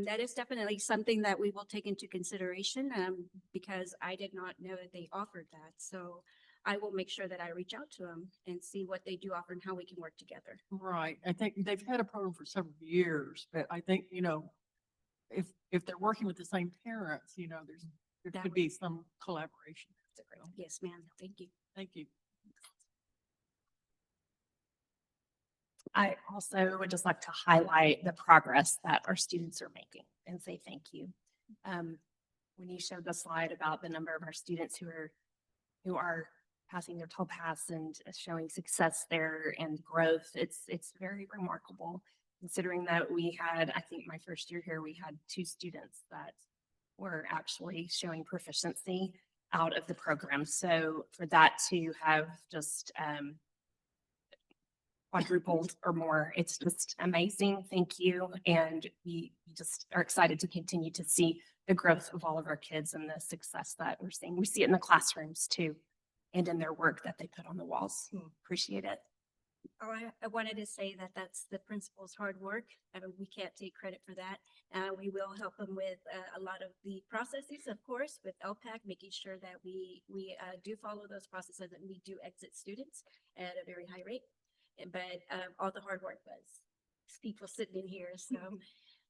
that is definitely something that we will take into consideration because I did not know that they offered that. So I will make sure that I reach out to them and see what they do offer and how we can work together. Right. I think they've had a program for several years, but I think, if they're working with the same parents, there That could be some collaboration. Yes, ma'am. Thank you. Thank you. I also would just like to highlight the progress that our students are making and say thank you. When you showed the slide about the number of our students who are passing their TELPAS and showing success there and growth, it's very remarkable considering that we had, I think my first year here, we had 2 students that were actually showing proficiency out of the program. So for that to have just quadrupled or more, it's just amazing. Thank you. And we just are excited to continue to see the growth of all of our kids and the success that we're seeing. We see it in the classrooms too, and in their work that they put on the walls. Appreciate it. Oh, I wanted to say that that's the principal's hard work. We can't take credit for that. We will help them with a lot of the processes, of course, with LPAC, making sure that we do follow those processes and we do exit students at a very high rate. But all the hard work was people sitting in here. So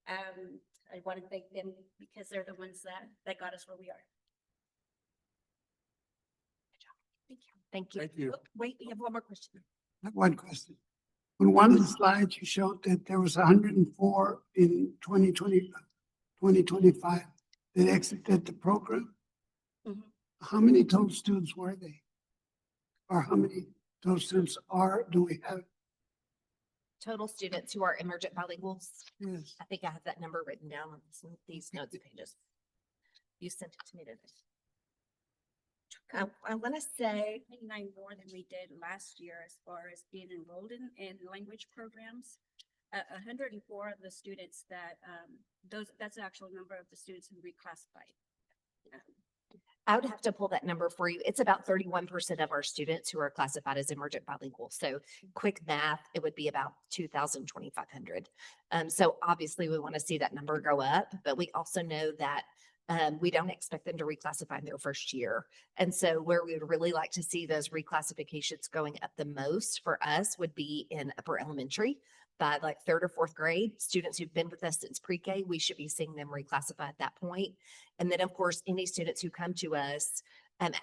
I want to thank them because they're the ones that got us where we are. Thank you. Thank you. Thank you. Oh, wait, we have one more question. I have one question. On one of the slides, you showed that there was 104 in 2025 that exited the program. Mhm. How many total students were they? Or how many total students do we have? Total students who are emergent bilinguals. Yes. I think I have that number written down on these notes pages. You sent it to me today. I want to say 29 more than we did last year as far as being enrolled in language programs. 104 of the students that, that's the actual number of the students who reclassified. I would have to pull that number for you. It's about 31% of our students who are classified as emergent bilingual. So quick math, it would be about 2,500. So obviously we want to see that number go up, but we also know that we don't expect them to reclassify in their first year. And so where we would really like to see those reclassifications going up the most for us would be in upper elementary. By like third or fourth grade, students who've been with us since pre-K, we should be seeing them reclassify at that point. And then of course, any students who come to us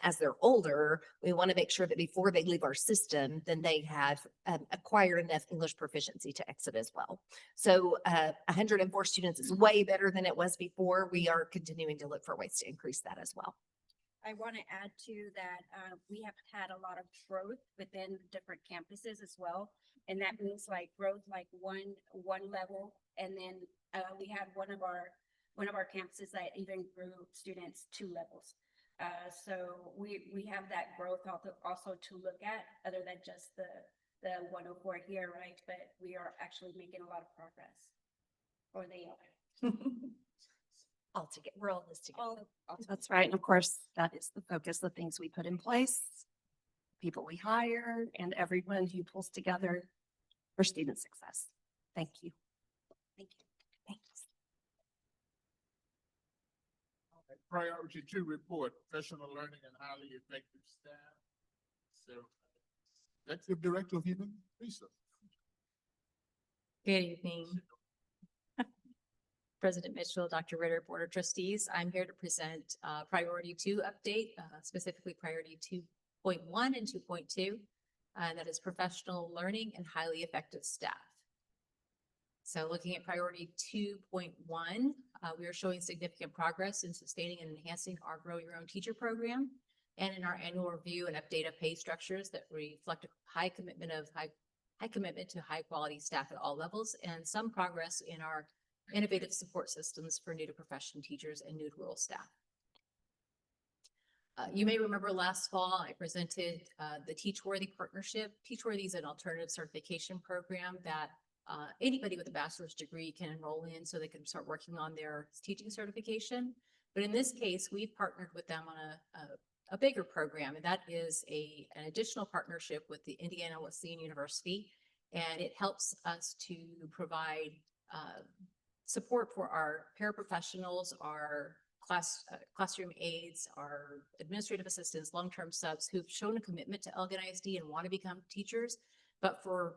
as they're older, we want to make sure that before they leave our system, then they have acquired enough English proficiency to exit as well. So 104 students is way better than it was before. We are continuing to look for ways to increase that as well. I want to add to that, we have had a lot of growth within different campuses as well. And that means like growth, like one level. And then we had one of our campuses that even grew students 2 levels. So we have that growth also to look at other than just the 104 here, right? But we are actually making a lot of progress, or they are. All together, we're all in this together. That's right. And of course, that is the focus, the things we put in place, people we hire, and everyone who pulls together for student success. Thank you. Thank you. Thanks. Priority 2 report, professional learning and highly effective staff. So, Executive Director of Human Resources. Good evening. President Mitchell, Dr. Ritter, Board of Trustees. I'm here to present Priority 2 update, specifically Priority 2.1 and 2.2. That is professional learning and highly effective staff. So looking at Priority 2.1, we are showing significant progress in sustaining and enhancing our Grow Your Own Teacher program, and in our annual review and update of pay structures that reflect a high commitment to high quality staff at all levels, and some progress in our innovative support systems for new to profession teachers and new to rural staff. You may remember last fall, I presented the Teachworthy Partnership. Teachworthy is an alternative certification program that anybody with a bachelor's degree can enroll in so they can start working on their teaching certification. But in this case, we've partnered with them on a bigger program, and that is an additional partnership with the Indiana Wesleyan University, and it helps us to provide support for our paraprofessionals, our classroom aides, our administrative assistants, long-term subs who've shown a commitment to Elgin ISD and want to become teachers, but for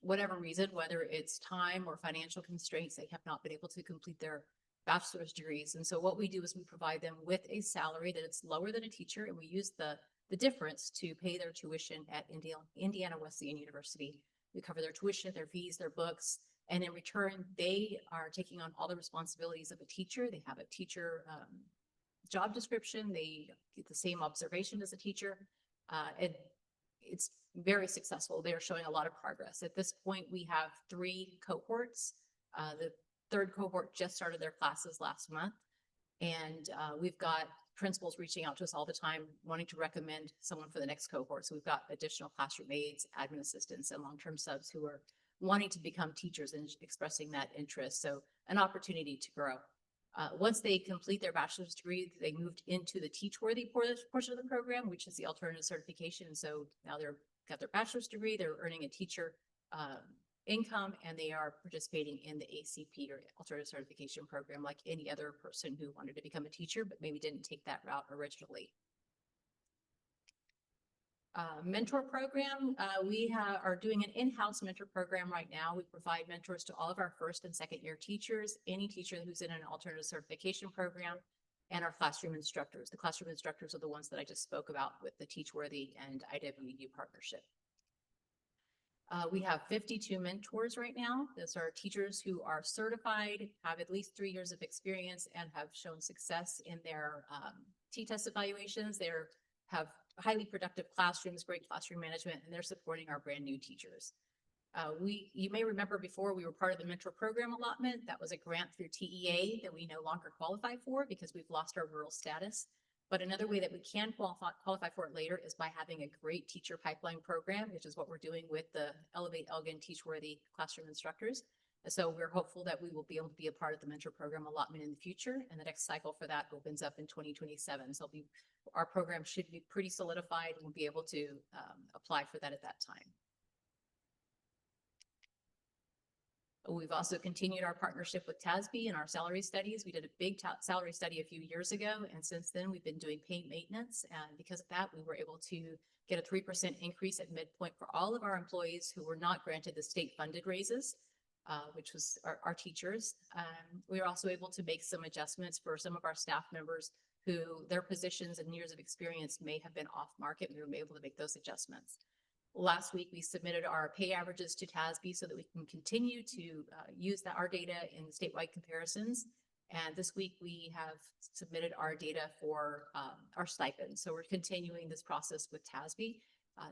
whatever reason, whether it's time or financial constraints, they have not been able to complete their bachelor's degrees. And so what we do is we provide them with a salary that it's lower than a teacher, and we use the difference to pay their tuition at Indiana Wesleyan University. We cover their tuition, their fees, their books, and in return, they are taking on all the responsibilities of a teacher. They have a teacher job description. They get the same observation as a teacher. And it's very successful. They are showing a lot of progress. At this point, we have 3 cohorts. The 3rd cohort just started their classes last month. And we've got principals reaching out to us all the time, wanting to recommend someone for the next cohort. So we've got additional classroom aides, admin assistants, and long-term subs who are wanting to become teachers and expressing that interest. So an opportunity to grow. Once they complete their bachelor's degree, they moved into the Teachworthy portion of the program, which is the alternative certification. So now they're got their bachelor's degree, they're earning a teacher income, and they are participating in the ACP or alternative certification program like any other person who wanted to become a teacher, but maybe didn't take that route originally. Mentor program, we are doing an in-house mentor program right now. We provide mentors to all of our first and second year teachers, any teacher who's in an alternative certification program, and our classroom instructors. The classroom instructors are the ones that I just spoke about with the Teachworthy and IWU partnership. We have 52 mentors right now. Those are teachers who are certified, have at least 3 years of experience, and have shown success in their T-test evaluations. They have highly productive classrooms, great classroom management, and they're supporting our brand new teachers. You may remember before we were part of the mentor program allotment. That was a grant through TEA that we no longer qualify for because we've lost our rural status. But another way that we can qualify for it later is by having a great teacher pipeline program, which is what we're doing with the Elevate Elgin Teachworthy classroom instructors. And so we're hopeful that we will be able to be a part of the mentor program allotment in the future. And the next cycle for that opens up in 2027. So our program should be pretty solidified and we'll be able to apply for that at that time. We've also continued our partnership with TASB in our salary studies. We did a big salary study a few years ago, and since then we've been doing pay maintenance. And because of that, we were able to get a 3% increase at midpoint for all of our employees who were not granted the state-funded raises, which was our teachers. We were also able to make some adjustments for some of our staff members who their positions and years of experience may have been off market. We were able to make those adjustments. Last week, we submitted our pay averages to TASB so that we can continue to use our data in statewide comparisons. And this week, we have submitted our data for our stipends. So we're continuing this process with TASB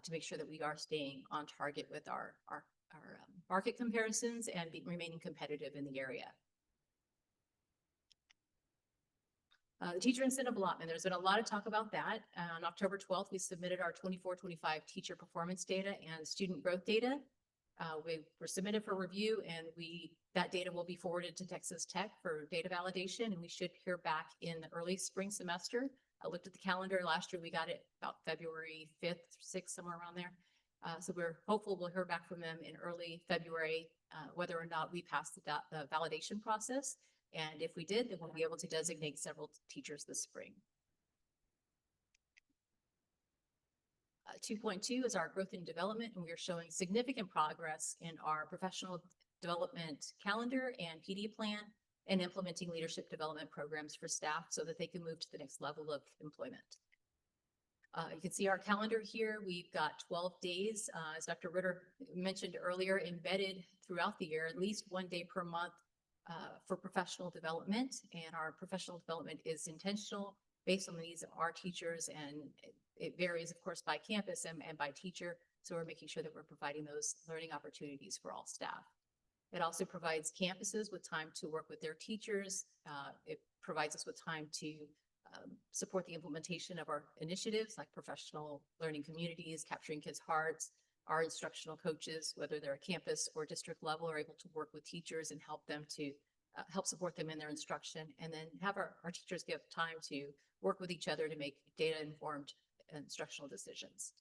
to make sure that we are staying on target with our market comparisons and remaining competitive in the area. The teacher incentive allotment, there's been a lot of talk about that. On October 12th, we submitted our 24-25 teacher performance data and student growth data. We were submitted for review, and that data will be forwarded to Texas Tech for data validation, and we should hear back in the early spring semester. I looked at the calendar last year. We got it about February 5th, 6th, somewhere around there. So we're hopeful we'll hear back from them in early February, whether or not we pass the validation process. And if we did, then we'll be able to designate several teachers this spring. 2.2 is our growth and development, and we are showing significant progress in our professional development calendar and PD plan and implementing leadership development programs for staff so that they can move to the next level of employment. You can see our calendar here. We've got 12 days, as Dr. Ritter mentioned earlier, embedded throughout the year, at least 1 day per month for professional development. And our professional development is intentional based on the needs of our teachers, and it varies, of course, by campus and by teacher. So we're making sure that we're providing those learning opportunities for all staff. It also provides campuses with time to work with their teachers. It provides us with time to support the implementation of our initiatives like professional learning communities, capturing kids' hearts. Our instructional coaches, whether they're a campus or district level, are able to work with teachers and help them to help support them in their instruction, and then have our teachers give time to work with each other to make data-informed instructional decisions.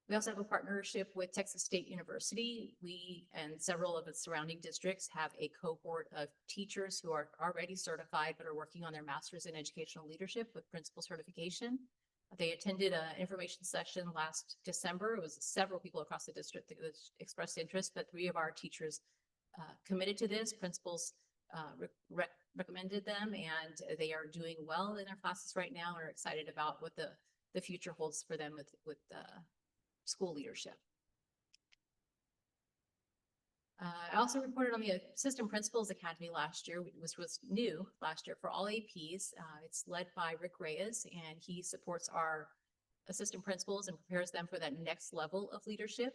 We also have a partnership with Texas State University. We and several of its surrounding districts have a cohort of teachers who are already certified but are working on their master's in educational leadership with principal certification. They attended an information session last December. It was several people across the district that expressed interest, but 3 of our teachers committed to this. Principals recommended them, and they are doing well in their classes right now and are excited about what the future holds for them with school leadership. I also reported on the Assistant Principals Academy last year, which was new last year for all APs. It's led by Rick Reyes, and he supports our assistant principals and prepares them for that next level of leadership.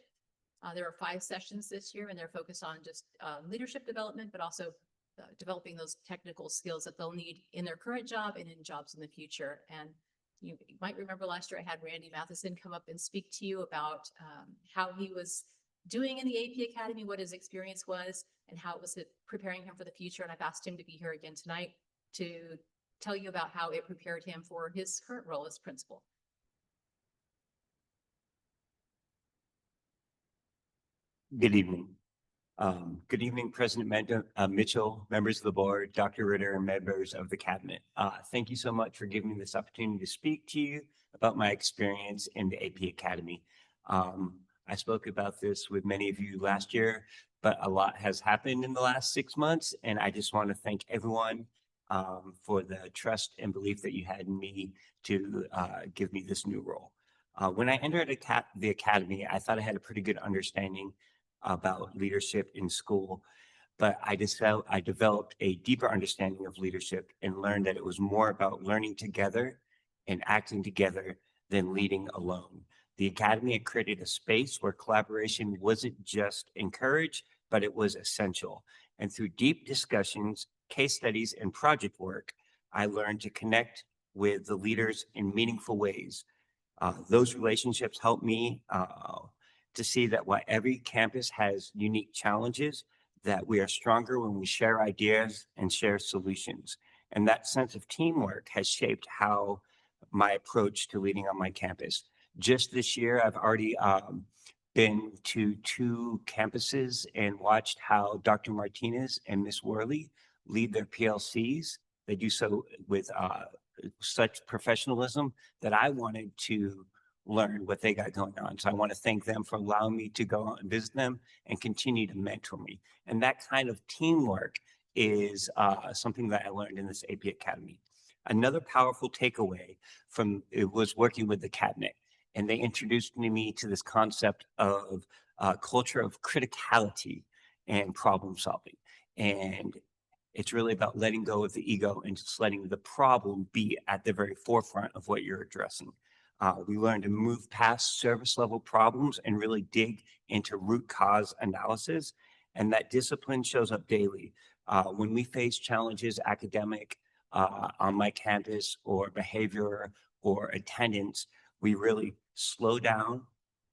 There are 5 sessions this year, and they're focused on just leadership development, but also developing those technical skills that they'll need in their current job and in jobs in the future. And you might remember last year I had Randy Matheson come up and speak to you about how he was doing in the AP Academy, what his experience was, and how it was preparing him for the future. And I've asked him to be here again tonight to tell you about how it prepared him for his current role as principal. Good evening. Good evening, President Mitchell, members of the board, Dr. Ritter, and members of the cabinet. Thank you so much for giving me this opportunity to speak to you about my experience in the AP Academy. I spoke about this with many of you last year, but a lot has happened in the last 6 months, and I just want to thank everyone for the trust and belief that you had in me to give me this new role. When I entered the academy, I thought I had a pretty good understanding about leadership in school, but I developed a deeper understanding of leadership and learned that it was more about learning together and acting together than leading alone. The academy had created a space where collaboration wasn't just encouraged, but it was essential. And through deep discussions, case studies, and project work, I learned to connect with the leaders in meaningful ways. Those relationships helped me to see that while every campus has unique challenges, that we are stronger when we share ideas and share solutions. And that sense of teamwork has shaped how my approach to leading on my campus. Just this year, I've already been to 2 campuses and watched how Dr. Martinez and Ms. Worley lead their PLCs. They do so with such professionalism that I wanted to learn what they got going on. So I want to thank them for allowing me to go out and visit them and continue to mentor me. And that kind of teamwork is something that I learned in this AP Academy. Another powerful takeaway from it was working with the cabinet, and they introduced me to this concept of culture of criticality and problem solving. And it's really about letting go of the ego and just letting the problem be at the very forefront of what you're addressing. We learned to move past surface level problems and really dig into root cause analysis. And that discipline shows up daily. When we face challenges, academic, on my campus, or behavior or attendance, we really slow down.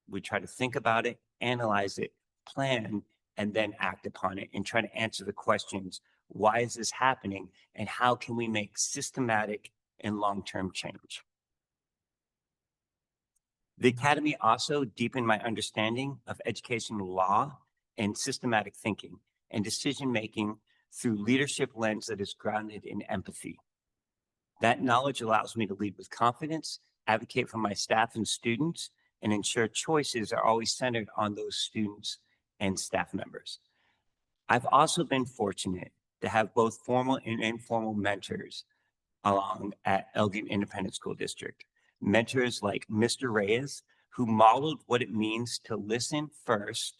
We try to think about it, analyze it, plan, and then act upon it and try to answer the questions. Why is this happening? And how can we make systematic and long-term change? The Academy also deepened my understanding of educational law and systematic thinking and decision-making through leadership lens that is grounded in empathy. That knowledge allows me to lead with confidence, advocate for my staff and students, and ensure choices are always centered on those students and staff members. I've also been fortunate to have both formal and informal mentors along at Elgin Independent School District. Mentors like Mr. Reyes, who modeled what it means to listen first,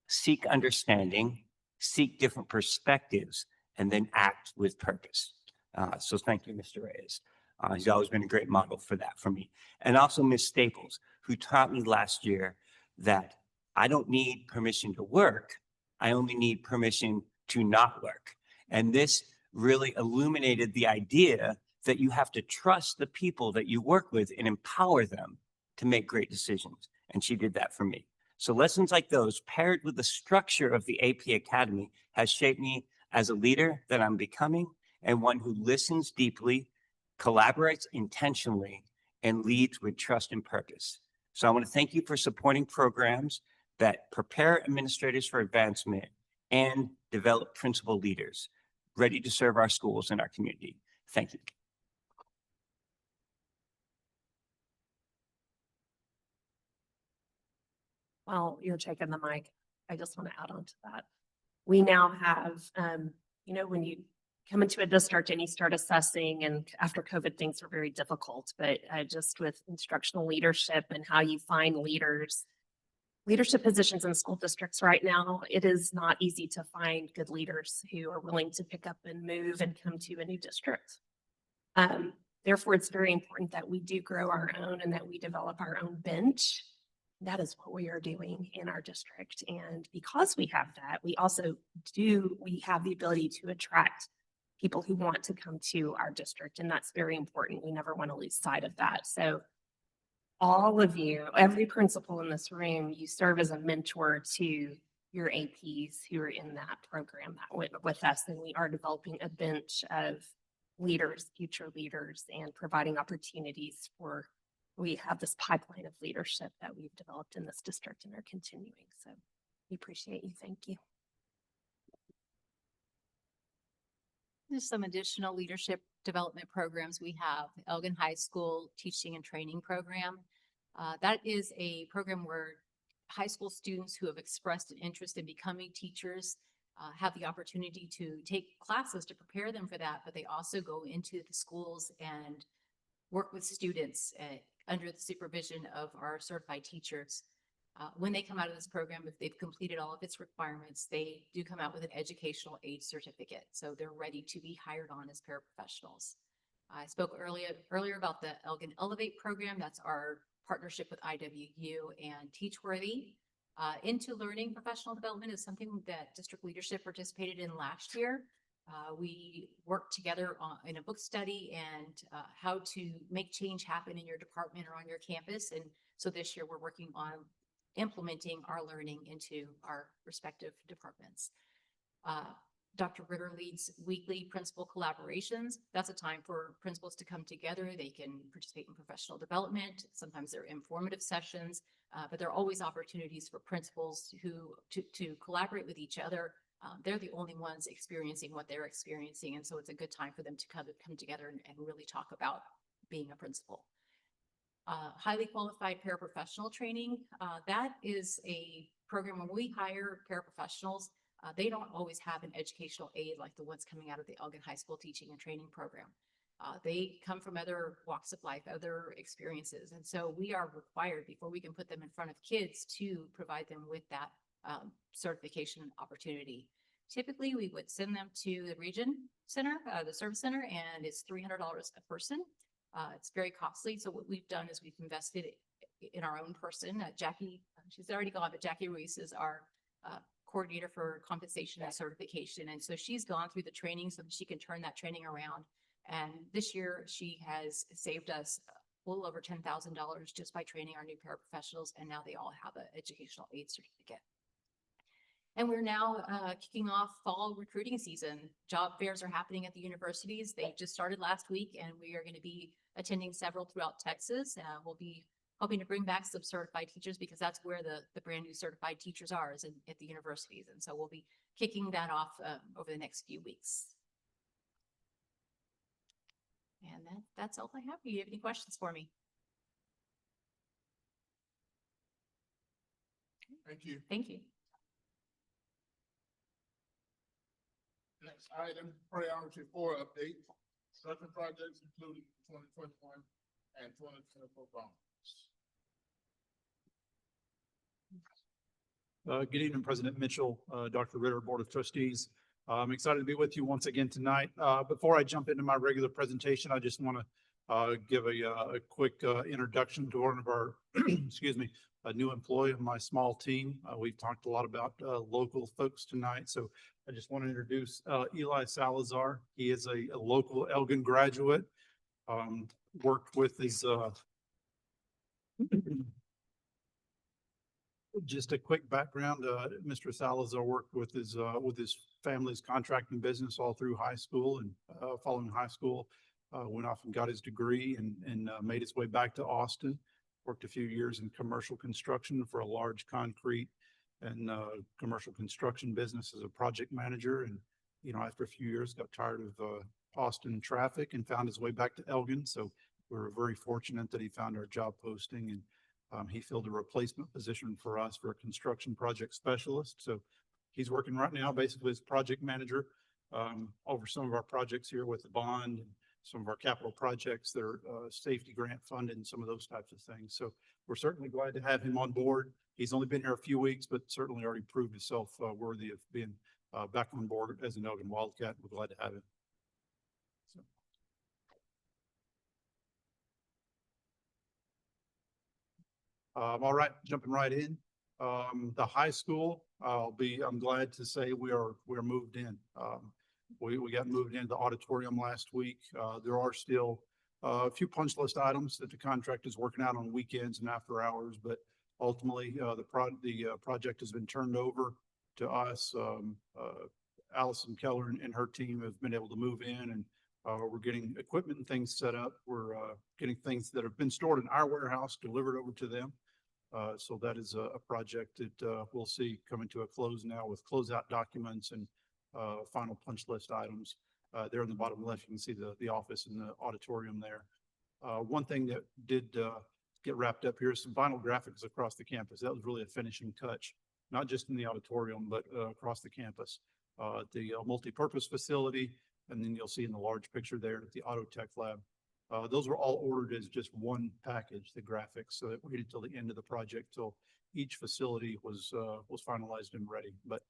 seek understanding, seek different perspectives, and then act with purpose. So thank you, Mr. Reyes. He's always been a great model for that for me. And also Ms. Staples, who taught me last year that I don't need permission to work. I only need permission to not work. And this really illuminated the idea that you have to trust the people that you work with and empower them to make great decisions. And she did that for me. So lessons like those paired with the structure of the AP Academy has shaped me as a leader that I'm becoming, and one who listens deeply, collaborates intentionally, and leads with trust and purpose. So I want to thank you for supporting programs that prepare administrators for advancement and develop principal leaders ready to serve our schools and our community. Thank you. While you're taking the mic, I just want to add on to that. We now have, when you come into a district and you start assessing, and after COVID, things were very difficult, but just with instructional leadership and how you find leadership positions in school districts right now, it is not easy to find good leaders who are willing to pick up and move and come to a new district. Therefore, it's very important that we do grow our own and that we develop our own bench. That is what we are doing in our district. And because we have that, we have the ability to attract people who want to come to our district. And that's very important. We never want to lose sight of that. So all of you, every principal in this room, you serve as a mentor to your APs who are in that program with us. And we are developing a bench of leaders, future leaders, and providing opportunities for we have this pipeline of leadership that we've developed in this district and are continuing. So we appreciate you. Thank you. There's some additional leadership development programs we have. Elgin High School Teaching and Training Program. That is a program where high school students who have expressed an interest in becoming teachers have the opportunity to take classes to prepare them for that, but they also go into the schools and work with students under the supervision of our certified teachers. When they come out of this program, if they've completed all of its requirements, they do come out with an educational aid certificate. So they're ready to be hired on as paraprofessionals. I spoke earlier about the Elgin Elevate program. That's our partnership with IWU and Teachworthy. Into Learning Professional Development is something that district leadership participated in last year. We worked together in a book study and how to make change happen in your department or on your campus. And so this year we're working on implementing our learning into our respective departments. Dr. Ritter leads weekly principal collaborations. That's a time for principals to come together. They can participate in professional development. Sometimes they're informative sessions, but there are always opportunities for principals to collaborate with each other. They're the only ones experiencing what they're experiencing. And so it's a good time for them to come together and really talk about being a principal. Highly qualified paraprofessional training. That is a program when we hire paraprofessionals. They don't always have an educational aid like the ones coming out of the Elgin High School Teaching and Training Program. They come from other walks of life, other experiences. And so we are required, before we can put them in front of kids, to provide them with that certification opportunity. Typically, we would send them to the region center, the service center, and it's $300 a person. It's very costly. So what we've done is we've invested in our own person. Jackie, she's already gone, but Jackie Ruiz is our coordinator for compensation and certification. And so she's gone through the training so that she can turn that training around. And this year she has saved us a little over $10,000 just by training our new paraprofessionals. And now they all have an educational aid certificate. And we're now kicking off fall recruiting season. Job fairs are happening at the universities. They just started last week, and we are going to be attending several throughout Texas. We'll be hoping to bring back some certified teachers because that's where the brand new certified teachers are, is at the universities. And so we'll be kicking that off over the next few weeks. And that's all I have. Do you have any questions for me? Thank you. Thank you. Next item, priority 4 update, construction projects including 2021 and 2024 bonds. Good evening, President Mitchell, Dr. Ritter, Board of Trustees. I'm excited to be with you once again tonight. Before I jump into my regular presentation, I just want to give a quick introduction to one of our, excuse me, a new employee of my small team. We've talked a lot about local folks tonight, so I just want to introduce Eli Salazar. He is a local Elgin graduate. Worked with his just a quick background. Mr. Salazar worked with his family's contracting business all through high school, and following high school, went off and got his degree and made his way back to Austin. Worked a few years in commercial construction for a large concrete and commercial construction business as a project manager. And, you know, after a few years, got tired of Austin traffic and found his way back to Elgin. So we're very fortunate that he found our job posting, and he filled a replacement position for us for a construction project specialist. So he's working right now basically as project manager over some of our projects here with the bond and some of our capital projects that are safety grant funded and some of those types of things. So we're certainly glad to have him on board. He's only been here a few weeks, but certainly already proved himself worthy of being back on board as an Elgin Wildcat. We're glad to have him. So. All right, jumping right in. The high school, I'm glad to say we're moved in. We got moved into the auditorium last week. There are still a few punch list items that the contract is working out on weekends and after hours, but ultimately the project has been turned over to us. Allison Keller and her team have been able to move in, and We're getting equipment and things set up. We're getting things that have been stored in our warehouse delivered over to them. So that is a project that we'll see coming to a close now with closeout documents and final punch list items. There in the bottom left, you can see the office and the auditorium there. One thing that did get wrapped up here is some vinyl graphics across the campus. That was really a finishing touch, not just in the auditorium, but across the campus. The multi-purpose facility, and then you'll see in the large picture there at the Auto Tech Lab. Those were all ordered as just one package, the graphics. So it waited till the end of the project till each facility was finalized and ready. But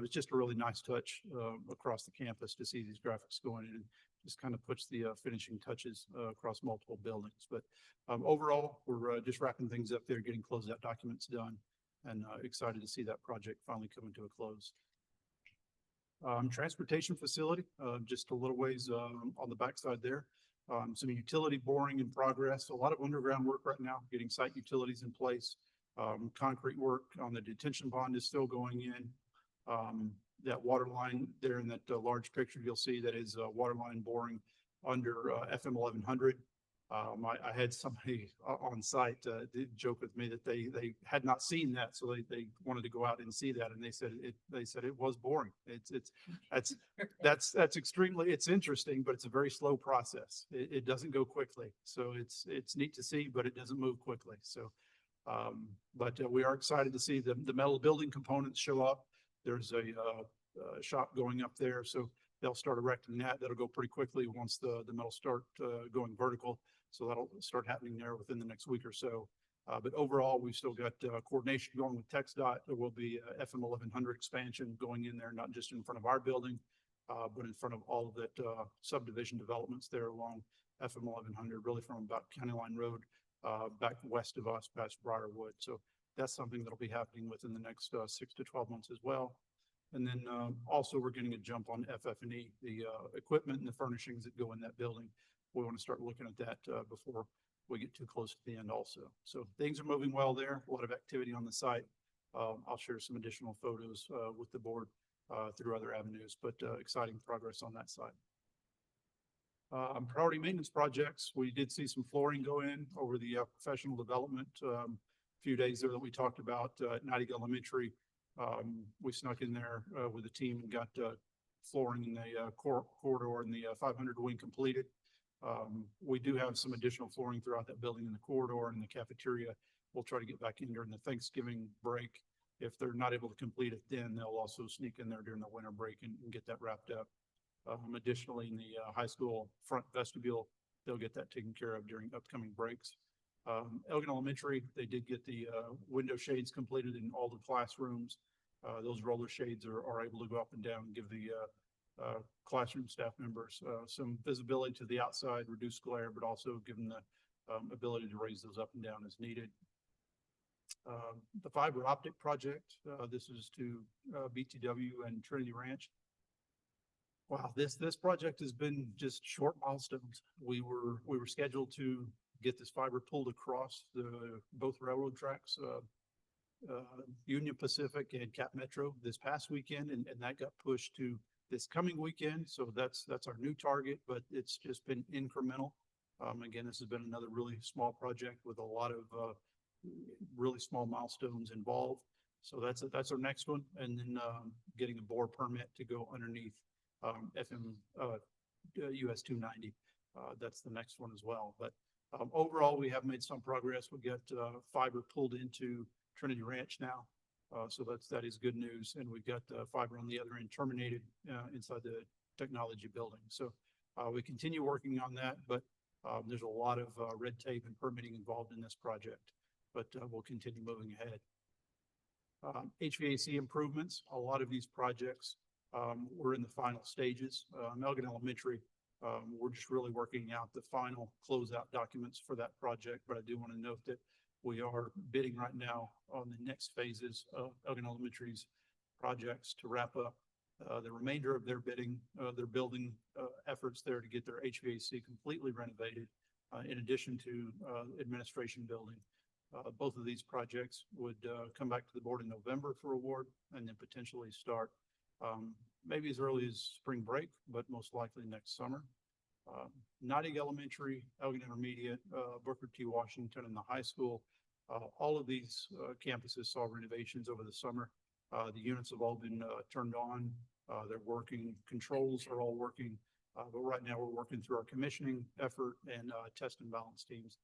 it's just a really nice touch across the campus to see these graphics going in. Just kind of puts the finishing touches across multiple buildings. But overall, we're just wrapping things up there, getting closeout documents done, and excited to see that project finally coming to a close. Transportation facility, just a little ways on the backside there. Some utility boring in progress. A lot of underground work right now, getting site utilities in place. Concrete work on the detention pond is still going in. That water line there in that large picture, you'll see that is water line boring under FM 1100. I had somebody on site did joke with me that they had not seen that, so they wanted to go out and see that, and they said it was boring. That's extremely, it's interesting, but it's a very slow process. It doesn't go quickly, so it's neat to see, but it doesn't move quickly. So, but we are excited to see the metal building components show up. There's a shop going up there, so they'll start erecting that. That'll go pretty quickly once the metal start going vertical. So that'll start happening there within the next week or so. But overall, we've still got coordination going with TxDOT. There will be FM 1100 expansion going in there, not just in front of our building, but in front of all of that subdivision developments there along FM 1100, really from about County Line Road back west of us past Briarwood. So that's something that'll be happening within the next 6 to 12 months as well. And then also we're getting a jump on FF&E, the equipment and the furnishings that go in that building. We want to start looking at that before we get too close to the end also. So things are moving well there, a lot of activity on the site. I'll share some additional photos with the board through other avenues, but exciting progress on that side. Priority maintenance projects, we did see some flooring go in over the professional development few days there that we talked about at Nightingale Elementary. We snuck in there with the team and got flooring in the corridor and the 500 wing completed. We do have some additional flooring throughout that building in the corridor and the cafeteria. We'll try to get back in during the Thanksgiving break. If they're not able to complete it, then they'll also sneak in there during the winter break and get that wrapped up. Additionally, in the high school front vestibule, they'll get that taken care of during upcoming breaks. Elgin Elementary, they did get the window shades completed in all the classrooms. Those roller shades are able to go up and down and give the classroom staff members some visibility to the outside, reduce glare, but also give them the ability to raise those up and down as needed. The fiber optic project, this is to BTW and Trinity Ranch. Wow, this project has been just short milestones. We were scheduled to get this fiber pulled across both railroad tracks, Union Pacific and Cap Metro this past weekend, and that got pushed to this coming weekend. So that's our new target, but it's just been incremental. Again, this has been another really small project with a lot of really small milestones involved. So that's our next one, and then getting a bore permit to go underneath FM US 290. That's the next one as well. But overall, we have made some progress. We got fiber pulled into Trinity Ranch now. So that is good news. And we've got fiber on the other end terminated inside the technology building. So we continue working on that, but there's a lot of red tape and permitting involved in this project, but we'll continue moving ahead. HVAC improvements, a lot of these projects we're in the final stages. Elgin Elementary, we're just really working out the final closeout documents for that project, but I do want to note that we are bidding right now on the next phases of Elgin Elementary's projects to wrap up the remainder of their bidding, their building efforts there to get their HVAC completely renovated, in addition to administration building. Both of these projects would come back to the board in November for award and then potentially start maybe as early as spring break, but most likely next summer. Nottingham Elementary, Elgin Intermediate, Booker T. Washington, and the high school. All of these campuses saw renovations over the summer. The units have all been turned on. They're working. Controls are all working. But right now we're working through our commissioning effort and test and balance teams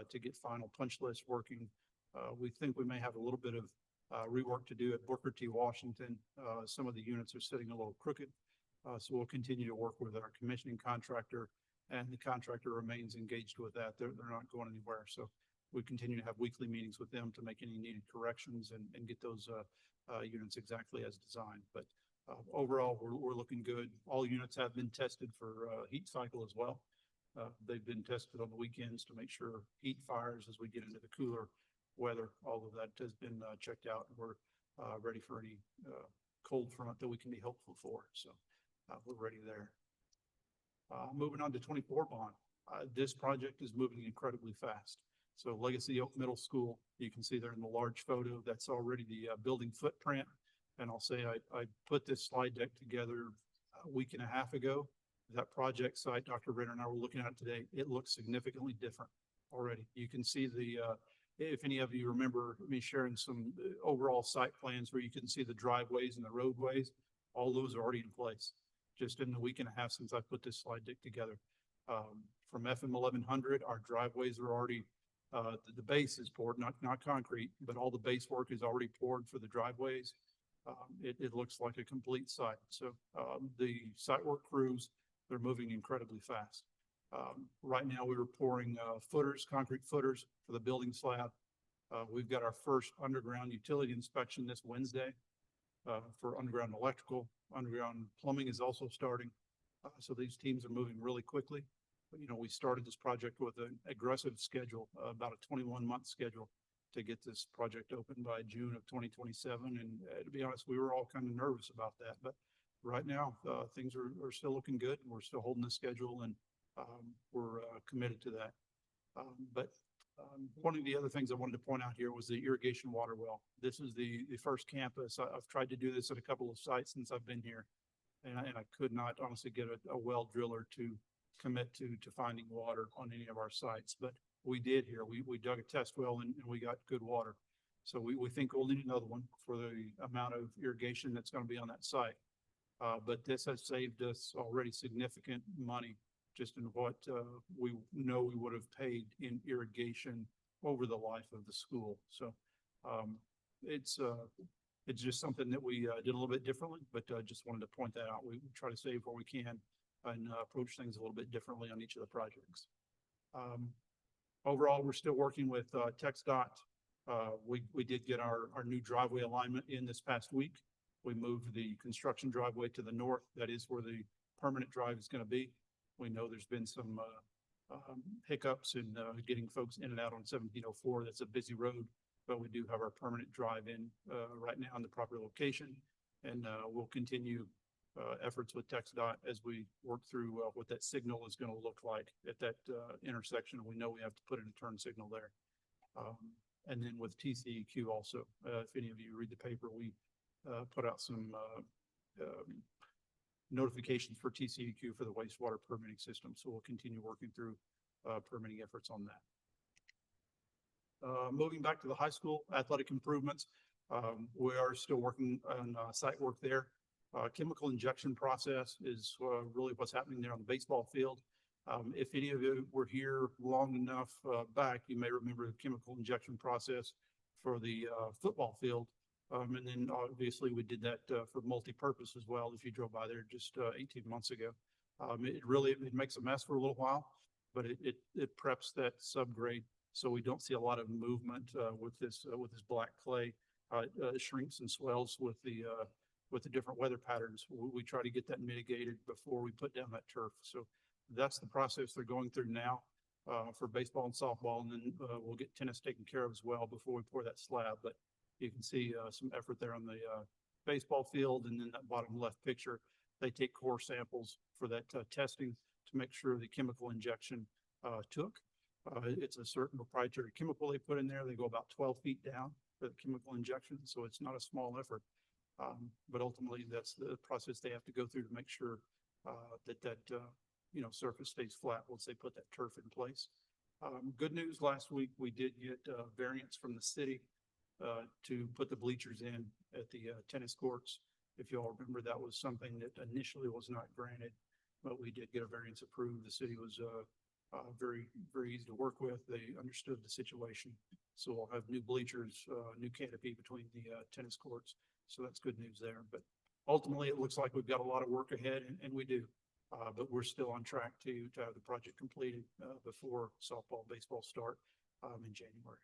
to get final punch lists working. We think we may have a little bit of rework to do at Booker T. Washington. Some of the units are sitting a little crooked. So we'll continue to work with our commissioning contractor, and the contractor remains engaged with that. They're not going anywhere. So we continue to have weekly meetings with them to make any needed corrections and get those units exactly as designed. But overall, we're looking good. All units have been tested for heat cycle as well. They've been tested on the weekends to make sure heat fires as we get into the cooler weather. All of that has been checked out, and we're ready for any cold front that we can be hopeful for. So we're ready there. Moving on to 24 bond. This project is moving incredibly fast. So Legacy Oak Middle School, you can see there in the large photo, that's already the building footprint. And I'll say I put this slide deck together a week and a half ago. That project site, Dr. Ritter and I were looking at it today. It looks significantly different already. You can see the, if any of you remember me sharing some overall site plans where you can see the driveways and the roadways, all those are already in place. Just in the week and a half since I put this slide deck together. From FM 1100, our driveways are already, the base is poured, not concrete, but all the base work is already poured for the driveways. It looks like a complete site. So the site work crews, they're moving incredibly fast. Right now we were pouring footers, concrete footers for the building slab. We've got our first underground utility inspection this Wednesday for underground electrical. Underground plumbing is also starting. So these teams are moving really quickly. But, you know, we started this project with an aggressive schedule, about a 21-month schedule to get this project open by June of 2027. And to be honest, we were all kind of nervous about that. But right now, things are still looking good. We're still holding the schedule, and we're committed to that. One of the other things I wanted to point out here was the irrigation water well. This is the first campus. I've tried to do this at a couple of sites since I've been here, and I could not honestly get a well driller to commit to finding water on any of our sites. But we did here. We dug a test well and we got good water. So we think we'll need another one for the amount of irrigation that's going to be on that site. But this has saved us already significant money just in what we know we would have paid in irrigation over the life of the school. So it's just something that we did a little bit differently, but just wanted to point that out. We try to save where we can and approach things a little bit differently on each of the projects. Overall, we're still working with TxDOT. We did get our new driveway alignment in this past week. We moved the construction driveway to the north. That is where the permanent drive is going to be. We know there's been some hiccups in getting folks in and out on 1704. That's a busy road, but we do have our permanent drive in right now in the proper location. And we'll continue efforts with TxDOT as we work through what that signal is going to look like at that intersection. We know we have to put in a turn signal there. And then with TCEQ also, if any of you read the paper, we put out some notifications for TCEQ for the wastewater permitting system. So we'll continue working through permitting efforts on that. Moving back to the high school athletic improvements, we are still working on site work there. Chemical injection process is really what's happening there on the baseball field. If any of you were here long enough back, you may remember the chemical injection process for the football field. And then obviously we did that for multi-purpose as well. If you drove by there just 18 months ago, it makes a mess for a little while, but it preps that subgrade so we don't see a lot of movement with this black clay. It shrinks and swells with the different weather patterns. We try to get that mitigated before we put down that turf. So that's the process they're going through now for baseball and softball, and then we'll get tennis taken care of as well before we pour that slab. But you can see some effort there on the baseball field, and then that bottom left picture, they take core samples for that testing to make sure the chemical injection took. It's a certain proprietary chemical they put in there. They go about 12 feet down for the chemical injection, so it's not a small effort. But ultimately, that's the process they have to go through to make sure that surface stays flat once they put that turf in place. Good news, last week, we did get variance from the city to put the bleachers in at the tennis courts. If you all remember, that was something that initially was not granted, but we did get a variance approved. The city was very, very easy to work with. They understood the situation. So we'll have new bleachers, new canopy between the tennis courts. So that's good news there. But ultimately, it looks like we've got a lot of work ahead, and we do. But we're still on track to have the project completed before softball, baseball start in January.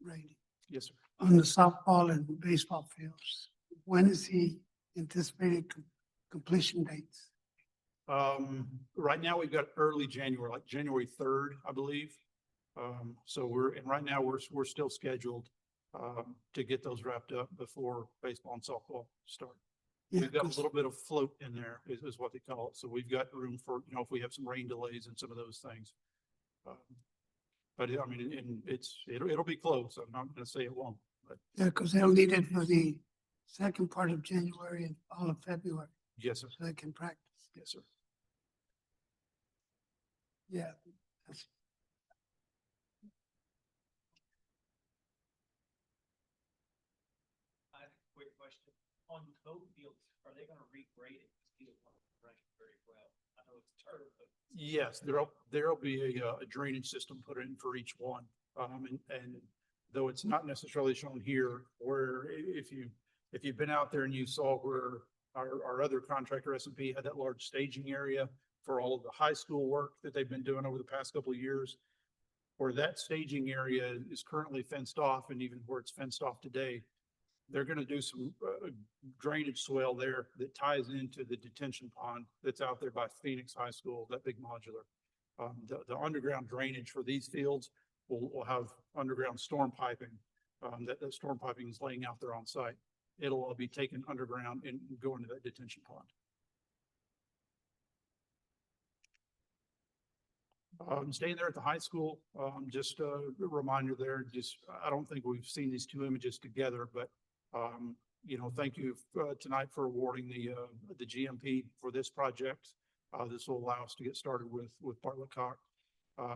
Randy, Yes, sir. on the softball and baseball fields, when is the anticipated completion dates? Right now we've got early January, like January 3rd, I believe. So right now we're still scheduled to get those wrapped up before baseball and softball start. Yeah, We've got a 'cause- little bit of float in there is what they call it. So we've got room for, if we have some rain delays and some of those things. But I mean, and it'll be close. I'm not gonna say it won't, but Yeah, because they'll need it for the second part of January and all of February, yes, sir. so they can practice. Yes, sir. Yeah. that's- I have a quick question. On Cove Fields, are they gonna regrade it? This field running very well. I know it's turf, but Yes, there'll be a drainage system put in for each one. And though it's not necessarily shown here, where if you've been out there and you saw where our other contractor S&P had that large staging area for all of the high school work that they've been doing over the past couple of years, where that staging area is currently fenced off, and even where it's fenced off today, they're going to do some drainage swale there that ties into the detention pond that's out there by Phoenix High School, that big modular. The underground drainage for these fields will have underground storm piping. That storm piping is laying out there on site. It'll all be taken underground and go into that detention pond. Staying there at the high school, just a reminder there, I don't think we've seen these two images together, but thank you tonight for awarding the GMP for this project. This will allow us to get started with Bartlett Cock,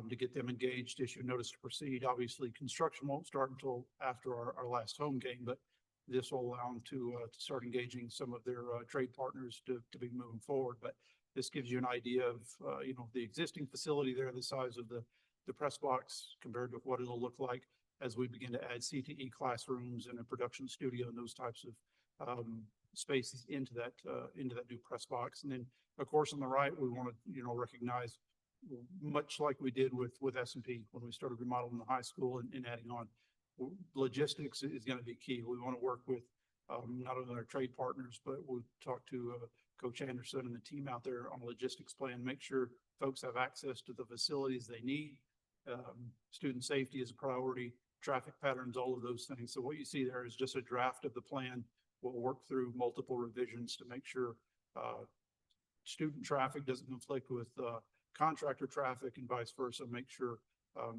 to get them engaged, issue notice to proceed. Obviously, construction won't start until after our last home game, but this will allow them to start engaging some of their trade partners to be moving forward. But this gives you an idea of, the existing facility there, the size of the press box compared with what it'll look like as we begin to add CTE classrooms and a production studio and those types of spaces into that new press box. And then, of course, on the right, we want to, recognize, much like we did with S&P when we started remodeling the high school and adding on, logistics is going to be key. We want to work with not only our trade partners, but we'll talk to Coach Anderson and the team out there on a logistics plan, make sure folks have access to the facilities they need. Student safety is a priority, traffic patterns, all of those things. So what you see there is just a draft of the plan. We'll work through multiple revisions to make sure student traffic doesn't conflict with contractor traffic and vice versa. Make sure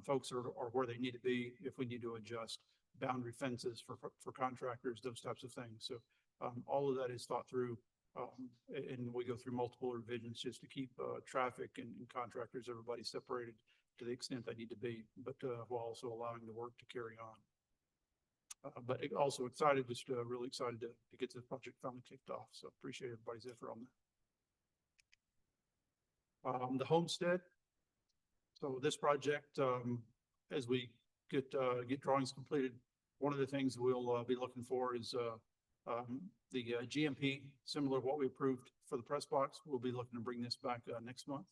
folks are where they need to be. If we need to adjust boundary fences for contractors, those types of things. So all of that is thought through, and we go through multiple revisions just to keep traffic and contractors, everybody separated to the extent they need to be, but while also allowing the work to carry on. But also excited, just really excited to get this project finally kicked off. So appreciate everybody's effort on that. The homestead. So this project, as we get drawings completed, one of the things we'll be looking for is the GMP, similar to what we approved for the press box. We'll be looking to bring this back next month.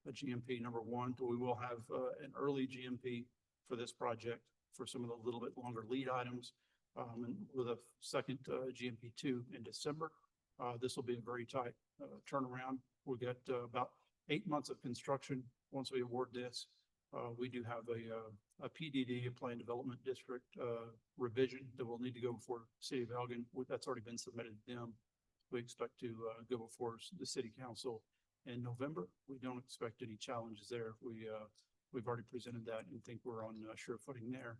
A GMP number 1, but we will have an early GMP for this project for some of the little bit longer lead items, and with a second GMP 2 in December. This will be a very tight turnaround. We'll get about 8 months of construction once we award this. We do have a PDD, a Plan Development District revision that will need to go before City of Elgin. That's already been submitted to them. We expect to go before the City Council in November. We don't expect any challenges there. We've already presented that and think we're on sure footing there.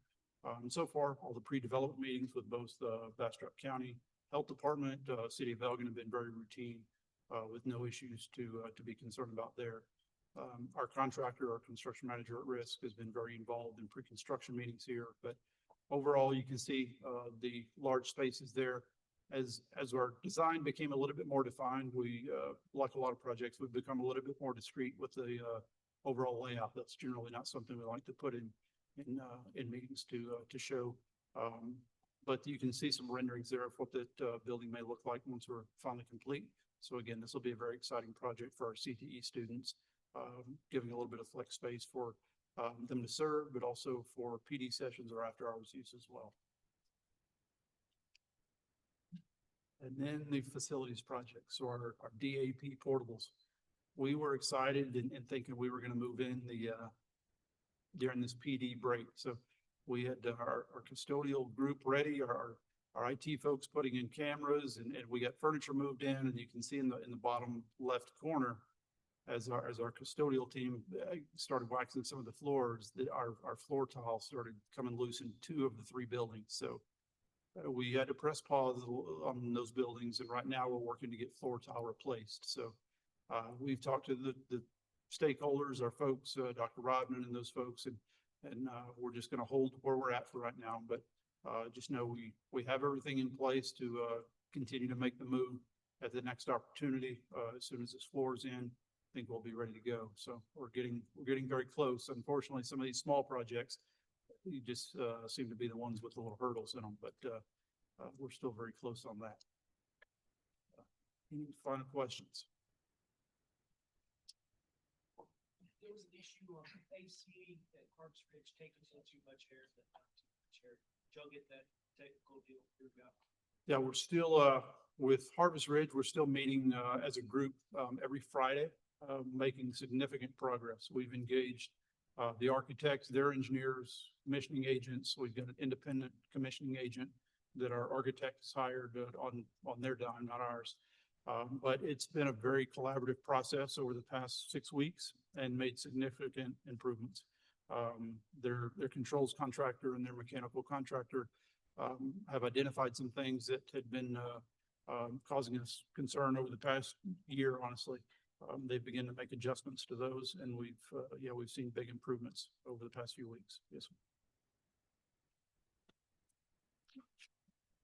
And so far, all the pre-development meetings with both the Bastrop County Health Department, City of Elgin have been very routine. with no issues to be concerned about there. Our contractor, our construction manager at risk, has been very involved in pre-construction meetings here, but overall, you can see, the large spaces there. As our design became a little bit more defined, we, like a lot of projects, we've become a little bit more discreet with the, overall layout. That's generally not something we like to put in meetings to show. But you can see some renderings there of what that, building may look like once we're finally complete. So again, this will be a very exciting project for our CTE students, giving a little bit of flex space for them to serve, but also for PD sessions or after hours use as well. And then the facilities project, so our DAP portables. We were excited and thinking we were going to move in during this PD break. So we had our custodial group ready, our IT folks putting in cameras, and we got furniture moved in, and you can see in the bottom left corner, as our custodial team started waxing some of the floors, that our floor tile started coming loose in 2 of the 3 buildings. So we had to press pause on those buildings, and right now we're working to get floor tile replaced. So we've talked to the stakeholders, our folks, Dr. Rodman and those folks, and we're just going to hold where we're at for right now. But just know we have everything in place to continue to make the move at the next opportunity. As soon as this floor is in, I think we'll be ready to go. So we're getting very close. Unfortunately, some of these small projects, you just seem to be the ones with the little hurdles in them, but we're still very close on that. Any final questions? There was an issue on AC at Harps Ridge taking so too much air, but not too much air. Did y'all get that technical deal figured out? Yeah, we're still with Harvest Ridge, we're still meeting as a group every Friday, making significant progress. We've engaged the architects, their engineers, commissioning agents. We've got an independent commissioning agent that our architect has hired on their dime, not ours. But it's been a very collaborative process over the past 6 weeks and made significant improvements. Their controls contractor and their mechanical contractor have identified some things that had been causing us concern over the past year, honestly. They've begun to make adjustments to those, and we've seen big improvements over the past few weeks. Yes.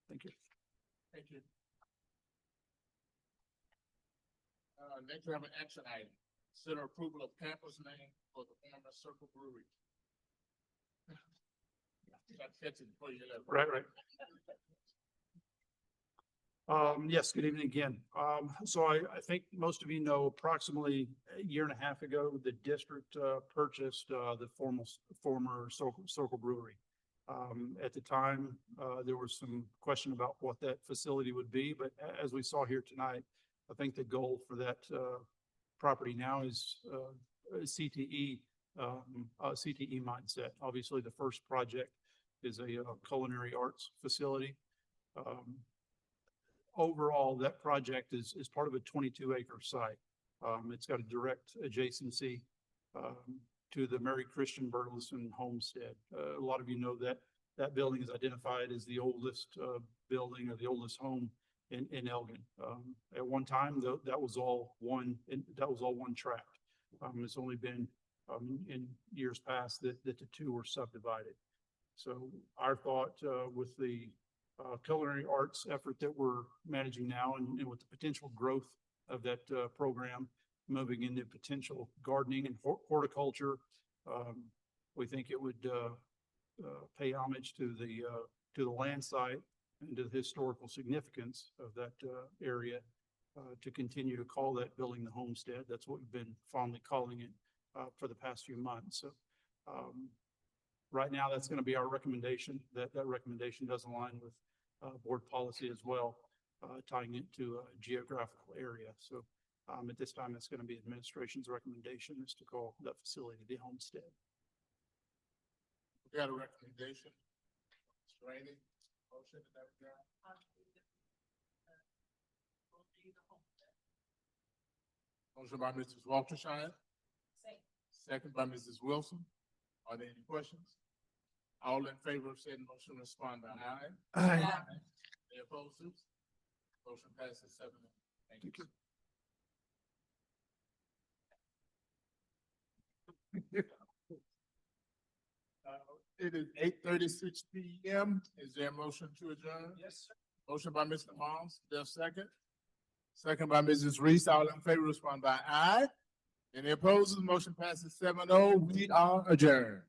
Thank you. Thank you. Next, we have an action item. Consider approval of campus name for the former Circle Brewery. Catch it before you left. Right. Yes, good evening again. So I think most of you know, approximately a year and a half ago, the district purchased the former Circle Brewery. At the time, there was some question about what that facility would be, but as we saw here tonight, I think the goal for that property now is CTE mindset. Obviously, the first project is a culinary arts facility. Overall, that project is part of a 22-acre site. It's got a direct adjacency to the Mary Christian Burleson homestead. A lot of you know that building is identified as the oldest building or the oldest home in Elgin. At one time, that was all one tract. It's only been in years past that the 2 were subdivided. So our thought with the culinary arts effort that we're managing now, and with the potential growth of that program, moving into potential gardening and horticulture, we think it would pay homage to the land site and to the historical significance of that area, to continue to call that building the homestead. That's what we've been fondly calling it for the past few months. So right now, that's going to be our recommendation. That recommendation does align with board policy as well, tying it to a geographical area. So at this time, it's going to be administration's recommendation is to call that facility the homestead. We got a recommendation. Mr. Rainey, motion in that regard. Motion by Mrs. Waltershine. Second by Mrs. Wilson. Are there any questions? All in favor of said motion, respond by aye. Aye. Any opposed? Motion passes 7. Thank you. It is 8:36 PM. Is there a motion to adjourn? Yes, sir. Motion by Mr. Moss, there's a second. Second by Mrs. Reese. All in favor respond by aye. Any opposed? Motion passes 7-0. We are adjourned.